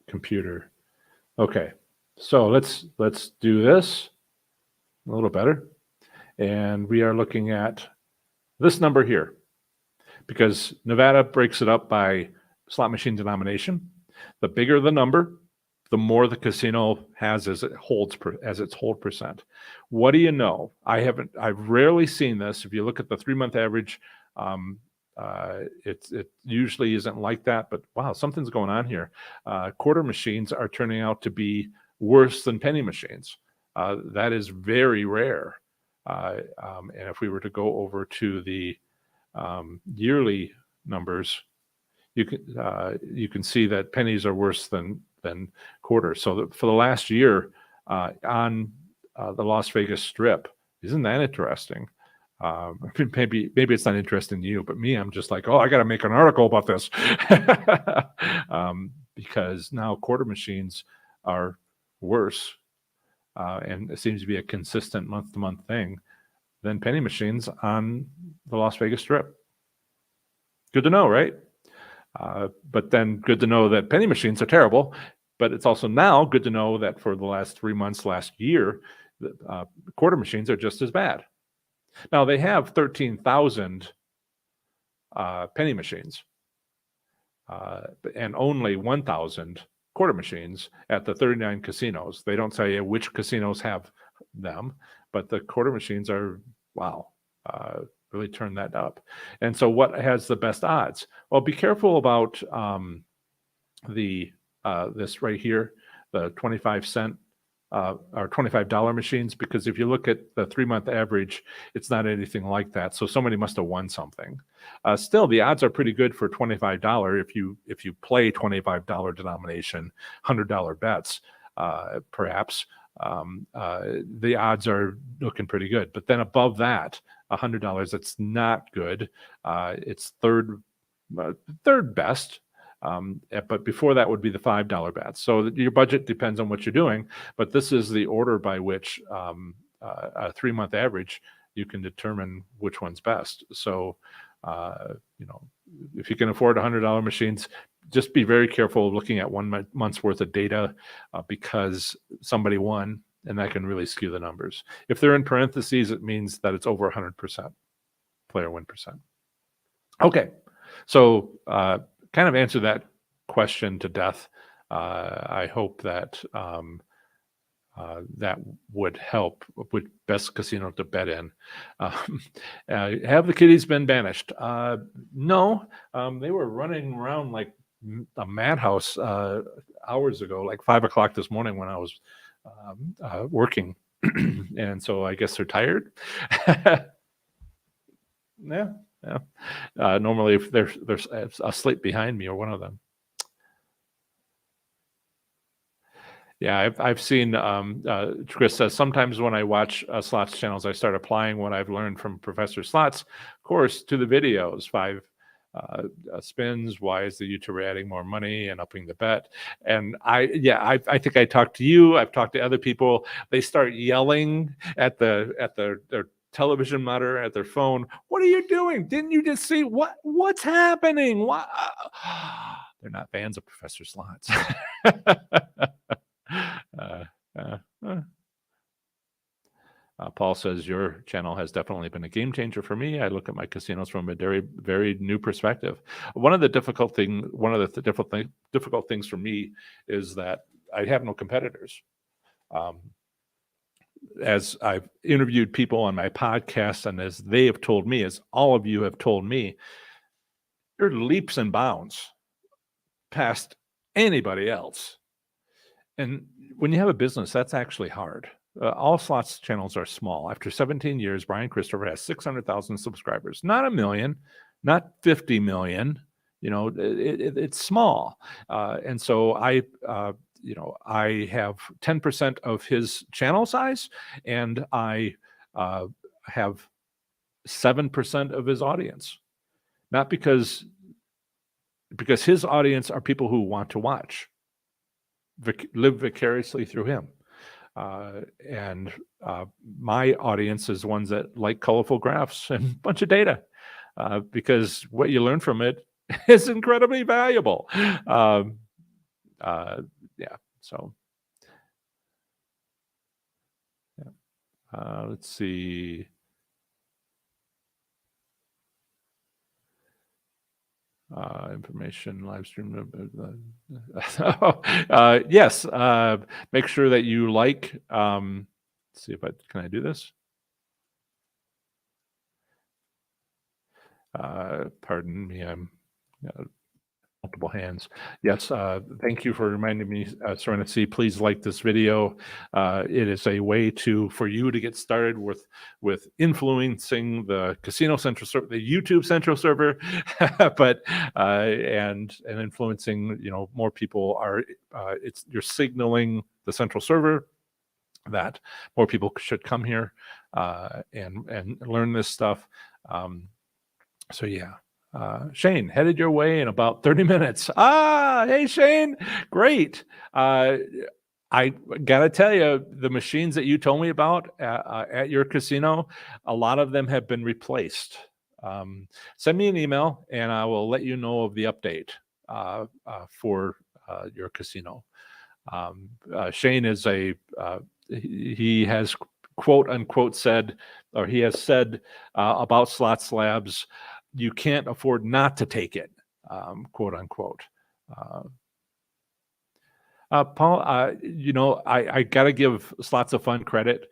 computer. Okay. So let's do this a little better. And we are looking at this number here, because Nevada breaks it up by slot machine denomination. The bigger the number, the more the casino has as its hold percent. What do you know? I've rarely seen this. If you look at the 3-month average, it usually isn't like that, but wow, something's going on here. Quarter machines are turning out to be worse than penny machines. That is very rare. And if we were to go over to the yearly numbers, you can see that pennies are worse than quarters. So for the last year on the Las Vegas Strip, isn't that interesting? Maybe it's not interesting to you, but me, I'm just like, oh, I got to make an article about this. Because now quarter machines are worse, and it seems to be a consistent month-to-month thing, than penny machines on the Las Vegas Strip. Good to know, right? But then good to know that penny machines are terrible, but it's also now good to know that for the last 3 months, last year, quarter machines are just as bad. Now, they have 13,000 penny machines and only 1,000 quarter machines at the 39 casinos. They don't tell you which casinos have them, but the quarter machines are, wow, really turn that up. And so what has the best odds? Well, be careful about this right here, the 25-cent or $25 machines, because if you look at the 3-month average, it's not anything like that. So somebody must have won something. Still, the odds are pretty good for $25 if you play $25 denomination, $100 bets, perhaps. The odds are looking pretty good. But then above that, $100, it's not good. It's third best. But before that would be the $5 bets. So your budget depends on what you're doing, but this is the order by which a 3-month average, you can determine which one's best. So, if you can afford $100 machines, just be very careful looking at 1 month's worth of data because somebody won and that can really skew the numbers. If they're in parentheses, it means that it's over 100% player win percent. Okay, so kind of answer that question to death. I hope that that would help with best casino to bet in. Have the kitties been banished? No, they were running around like a madhouse hours ago, like 5 o'clock this morning when I was working. And so I guess they're tired. Yeah. Normally if there's asleep behind me or one of them. Yeah, I've seen, Chris says, sometimes when I watch slots channels, I start applying what I've learned from Professor Slots course to the videos. 5 spins, why is the YouTuber adding more money and upping the bet? And I think I talked to you, I've talked to other people. They start yelling at their television monitor, at their phone. What are you doing? Didn't you just see what's happening? What? They're not fans of Professor Slots. Paul says your channel has definitely been a game changer for me. I look at my casinos from a very, very new perspective. One of the difficult things for me is that I have no competitors. As I've interviewed people on my podcast, and as they have told me, as all of you have told me, you're leaps and bounds past anybody else. And when you have a business, that's actually hard. All slots channels are small. After 17 years, Brian Christopher has 600,000 subscribers. Not a million, not 50 million. It's small. And so I have 10% of his channel size, and I have 7% of his audience. Not because his audience are people who want to watch. Live vicariously through him. And my audience is ones that like colorful graphs and a bunch of data, because what you learn from it is incredibly valuable. So let's see. Information live stream. Yes. Make sure that you like. Let's see if can I do this? Pardon me. I'm multiple hands. Yes. Thank you for reminding me, Serenity. Please like this video. It is a way for you to get started with influencing the Casino Central server, the YouTube Central server, but and influencing more people are. You're signaling the Central server that more people should come here and learn this stuff. So yeah. Shane, headed your way in about 30 minutes. Hey, Shane. Great. I got to tell you, the machines that you told me about at your casino, a lot of them have been replaced. Send me an email and I will let you know of the update for your casino. Shane is he has quote unquote said, or he has said about Slots Labs, you can't afford not to take it, quote unquote. Paul, I got to give Slots of Fun credit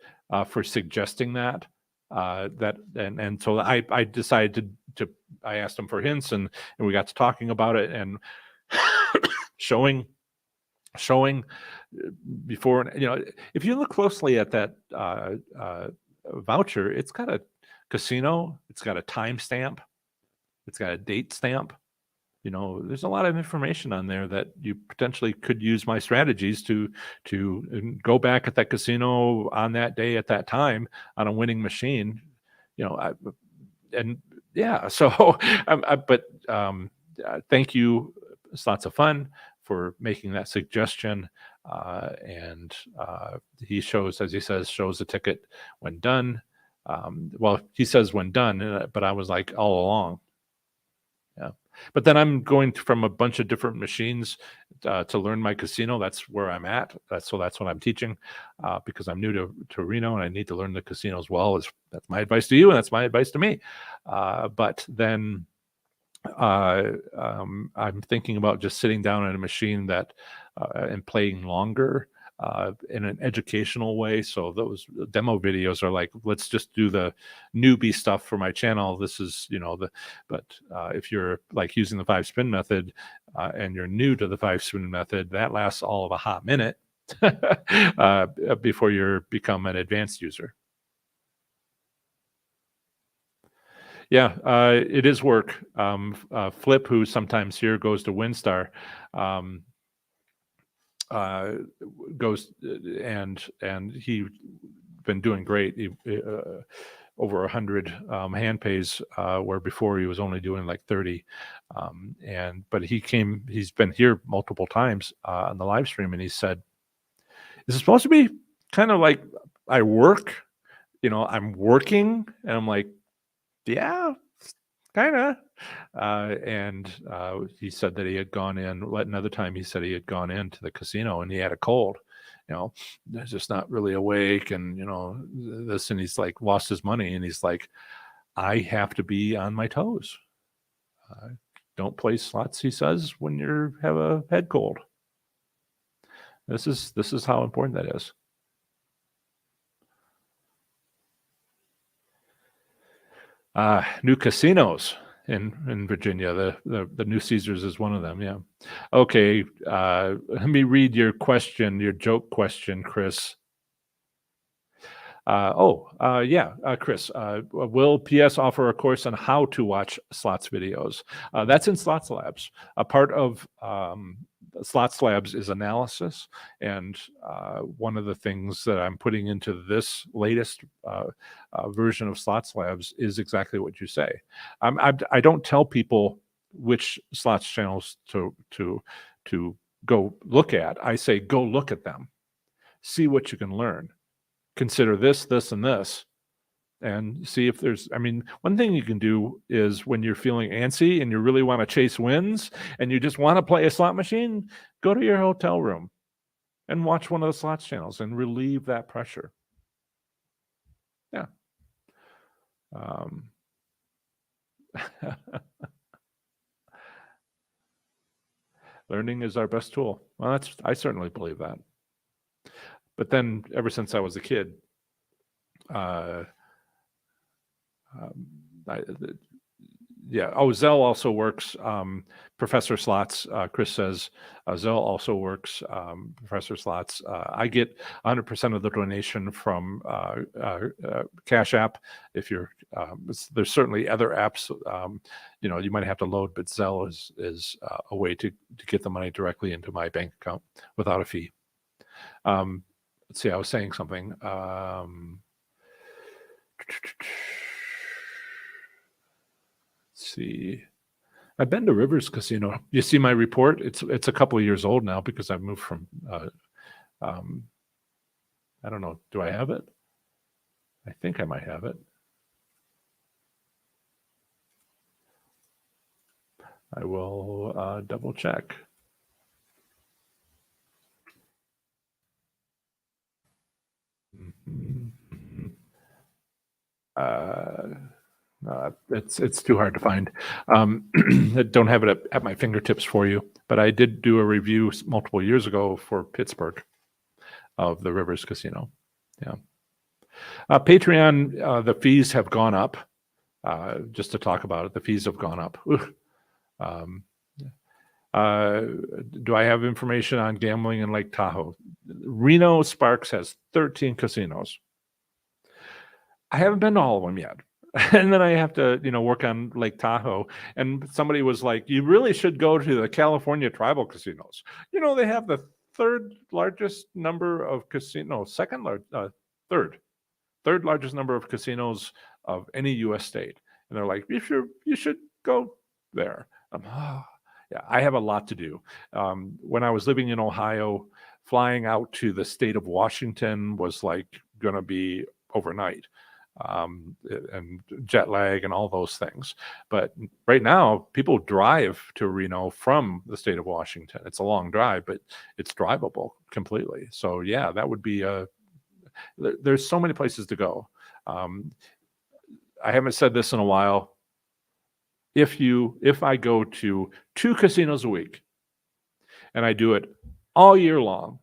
for suggesting that. So I decided I asked him for hints, and we got to talking about it and showing before. If you look closely at that voucher, it's got a casino, it's got a timestamp. It's got a date stamp. There's a lot of information on there that you potentially could use my strategies to go back at that casino on that day at that time on a winning machine. Thank you, Slots of Fun, for making that suggestion. And he shows, as he says, shows the ticket when done. Well, he says when done, but I was like all along. Yeah. But then I'm going from a bunch of different machines to learn my casino. That's where I'm at. That's what I'm teaching because I'm new to Reno and I need to learn the casino as well. That's my advice to you, and that's my advice to me. But then I'm thinking about just sitting down at a machine that and playing longer in an educational way. So those demo videos are like, let's just do the newbie stuff for my channel. This is, but if you're like using the 5-spin method and you're new to the 5-spin method, that lasts all of a hot minute before you become an advanced user. Yeah, it is work. Flip, who sometimes here goes to WinStar, goes and he been doing great. Over 100 hand pays, where before he was only doing like 30. But he's been here multiple times on the live stream, and he said, "Is it supposed to be kind of like I work? I'm working," and I'm like, "Yeah, kind of." He said that he had gone in. Another time, he said he had gone into the casino and he had a cold. Just not really awake, and this, and he's like lost his money, and he's like, "I have to be on my toes. Don't play slots," he says, "when you have a head cold." This is how important that is. New casinos in Virginia. The new Caesars is one of them. Yeah. Okay. Let me read your joke question, Chris. Yeah, Chris. Will PS offer a course on how to watch slots videos? That's in Slots Labs. A part of Slots Labs is analysis, and one of the things that I'm putting into this latest version of Slots Labs is exactly what you say. I don't tell people which slots channels to go look at. I say go look at them, see what you can learn. Consider this, and this, and see if there's, one thing you can do is when you're feeling antsy and you really want to chase wins and you just want to play a slot machine, go to your hotel room and watch one of the slots channels and relieve that pressure. Yeah. Learning is our best tool. Well, I certainly believe that. But then ever since I was a kid, Zell also works. Professor Slots, Chris says, Zell also works. Professor Slots. I get 100% of the donation from Cash App. If you're, there's certainly other apps. You might have to load, but Zell is a way to get the money directly into my bank account without a fee. Let's see. I was saying something. Let's see. I've been to Rivers Casino. You see my report? It's a couple of years old now because I've moved from. I don't know. Do I have it? I think I might have it. I will double check. It's too hard to find. I don't have it at my fingertips for you, but I did do a review multiple years ago for Pittsburgh of the Rivers Casino. Yeah. Patreon, the fees have gone up. Just to talk about it, the fees have gone up. Do I have information on gambling in Lake Tahoe? Reno Sparks has 13 casinos. I haven't been to all of them yet. And then I have to, work on Lake Tahoe. And somebody was like, you really should go to the California tribal casinos. They have the third largest number of casinos, third largest number of casinos of any U.S. state. And they're like, you should go there. Yeah, I have a lot to do. When I was living in Ohio, flying out to the state of Washington was like going to be overnight. and jet lag and all those things. But right now, people drive to Reno from the state of Washington. It's a long drive, but it's drivable completely. So yeah, that would be there's so many places to go. I haven't said this in a while. If I go to 2 casinos a week and I do it all year long,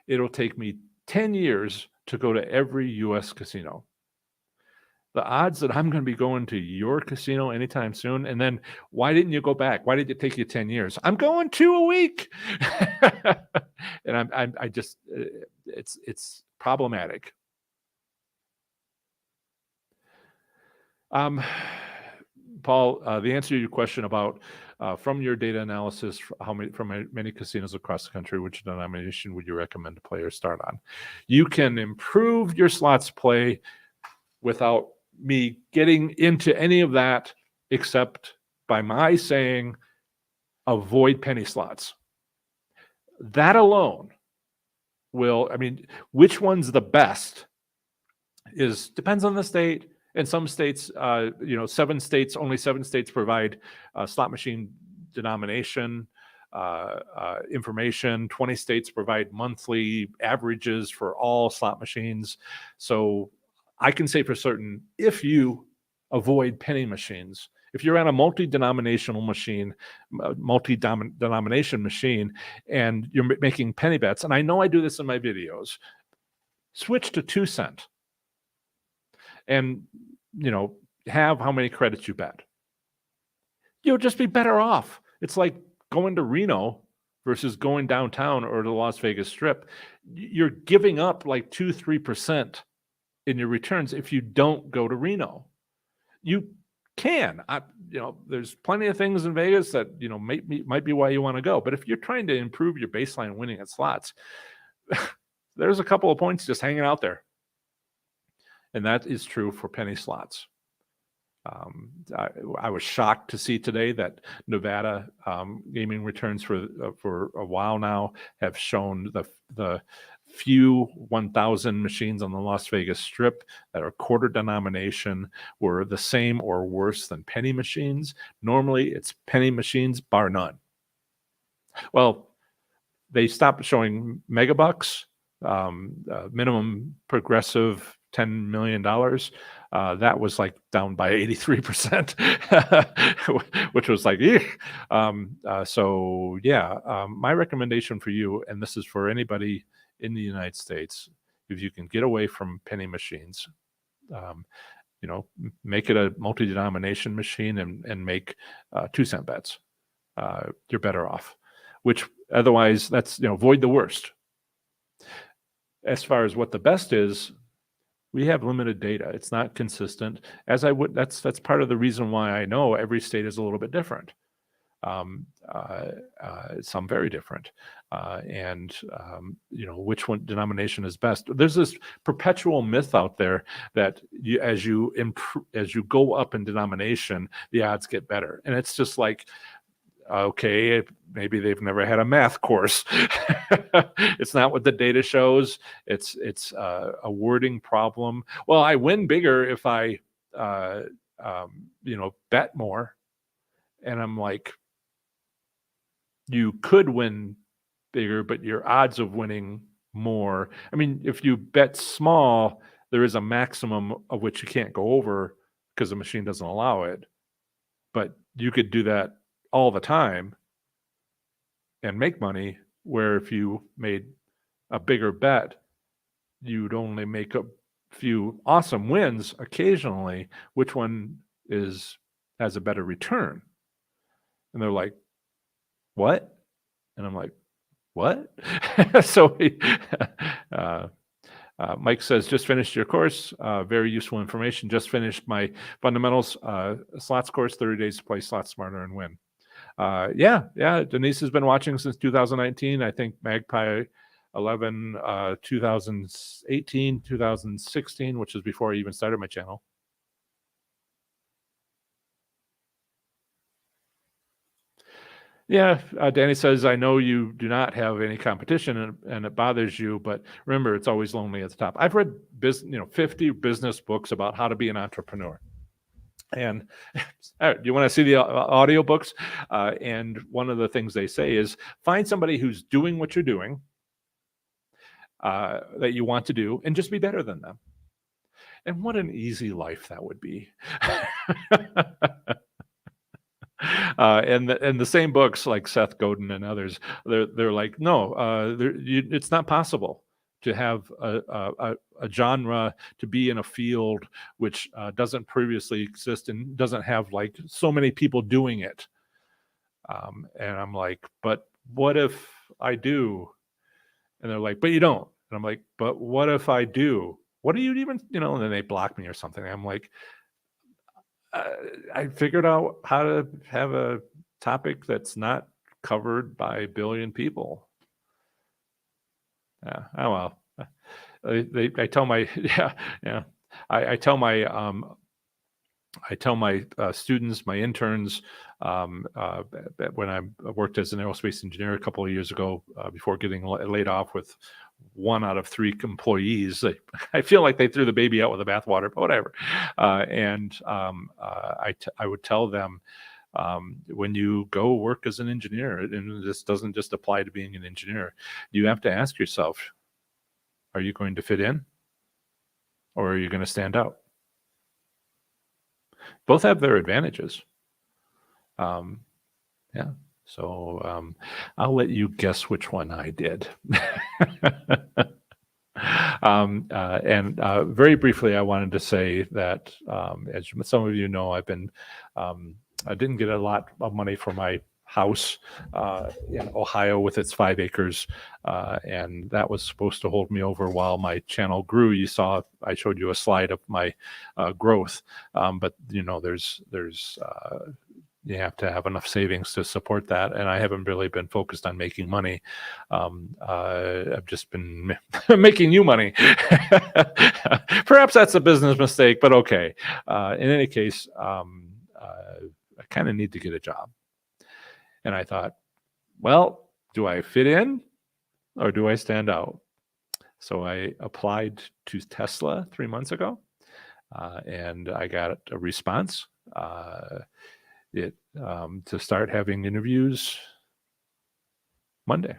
it'll take me 10 years to go to every US casino. The odds that I'm going to be going to your casino anytime soon, and then why didn't you go back? Why did it take you 10 years? I'm going 2 a week. And I just, it's problematic. Paul, the answer to your question about from your data analysis, from many casinos across the country, which denomination would you recommend a player start on? You can improve your slots play without me getting into any of that, except by my saying, avoid penny slots. That alone will, I mean, which one's the best depends on the state. In some states, only 7 states provide slot machine denomination information. 20 states provide monthly averages for all slot machines. So I can say for certain, if you avoid penny machines, if you're on a multi-denomination machine, and you're making penny bets, and I know I do this in my videos, switch to 2 cent. And, have how many credits you bet. You'll just be better off. It's like going to Reno versus going downtown or the Las Vegas Strip. You're giving up like 2-3% in your returns if you don't go to Reno. You can. There's plenty of things in Vegas that, might be why you want to go. But if you're trying to improve your baseline winning at slots, there's a couple of points just hanging out there. And that is true for penny slots. I was shocked to see today that Nevada gaming returns for a while now have shown the few 1,000 machines on the Las Vegas Strip that are quarter denomination were the same or worse than penny machines. Normally, it's penny machines, bar none. Well, they stopped showing megabucks, minimum progressive $10 million. That was like down by 83%, which was like, so yeah, my recommendation for you, and this is for anybody in the United States, if you can get away from penny machines, make it a multi-denomination machine and make 2 cent bets. You're better off, which otherwise that's, avoid the worst. As far as what the best is, we have limited data. It's not consistent. That's part of the reason why I know every state is a little bit different. Some very different. Which one denomination is best? There's this perpetual myth out there that as you go up in denomination, the odds get better. And it's just like, okay, maybe they've never had a math course. It's not what the data shows. It's a wording problem. Well, I win bigger if I, bet more. And I'm like, you could win bigger, but your odds of winning more. I mean, if you bet small, there is a maximum of which you can't go over because the machine doesn't allow it. But you could do that all the time and make money, where if you made a bigger bet, you'd only make a few awesome wins occasionally. Which one has a better return? And they're like, what? And I'm like, what? So Mike says, just finished your course. Very useful information. Just finished my fundamentals slots course, 30 days to play slots smarter and win. Yeah. Denise has been watching since 2019. I think Magpie 11, 2018, 2016, which is before I even started my channel. Yeah, Danny says, I know you do not have any competition and it bothers you, but remember, it's always lonely at the top. I've read 50 business books about how to be an entrepreneur. And you want to see the audiobooks? And one of the things they say is find somebody who's doing what you're doing that you want to do and just be better than them. And what an easy life that would be. And the same books like Seth Godin and others, they're like, no, it's not possible to have a genre, to be in a field which doesn't previously exist and doesn't have like so many people doing it. And I'm like, but what if I do? And they're like, but you don't. And I'm like, but what if I do? What do you even, and then they block me or something. I'm like, I figured out how to have a topic that's not covered by a billion people. Yeah. Oh, well. I tell my, yeah. I tell my, students, my interns, when I worked as an aerospace engineer a couple of years ago, before getting laid off with 1 out of 3 employees, I feel like they threw the baby out with the bathwater, but whatever. I would tell them, when you go work as an engineer, and this doesn't just apply to being an engineer, you have to ask yourself, are you going to fit in or are you going to stand out? Both have their advantages. Yeah. So I'll let you guess which one I did. And very briefly, I wanted to say that, as some of you know, I didn't get a lot of money for my house in Ohio with its 5 acres, and that was supposed to hold me over while my channel grew. You saw, I showed you a slide of my growth, but there's you have to have enough savings to support that, and I haven't really been focused on making money. I've just been making you money. Perhaps that's a business mistake, but okay. In any case, I kind of need to get a job. And I thought, well, do I fit in or do I stand out? So I applied to Tesla 3 months ago, and I got a response. To start having interviews Monday,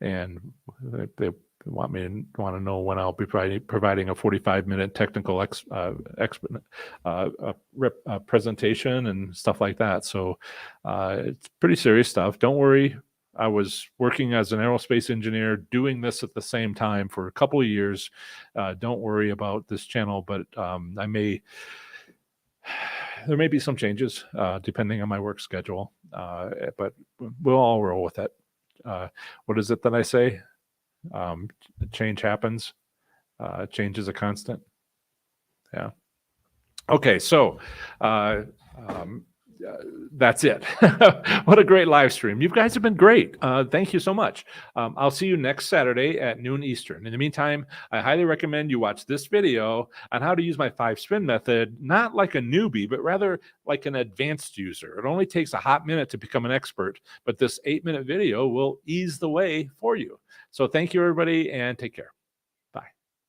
and they want to know when I'll be providing a 45-minute technical presentation and stuff like that. So it's pretty serious stuff. Don't worry. I was working as an aerospace engineer doing this at the same time for a couple of years. Don't worry about this channel, but there may be some changes depending on my work schedule, but we'll all roll with it. What is it that I say? Change happens. Change is a constant. Yeah. Okay, so that's it. What a great live stream. You guys have been great. Thank you so much. I'll see you next Saturday at noon Eastern. In the meantime, I highly recommend you watch this video on how to use my 5-spin method, not like a newbie, but rather like an advanced user. It only takes a hot minute to become an expert, but this 8-minute video will ease the way for you. So thank you, everybody, and take care.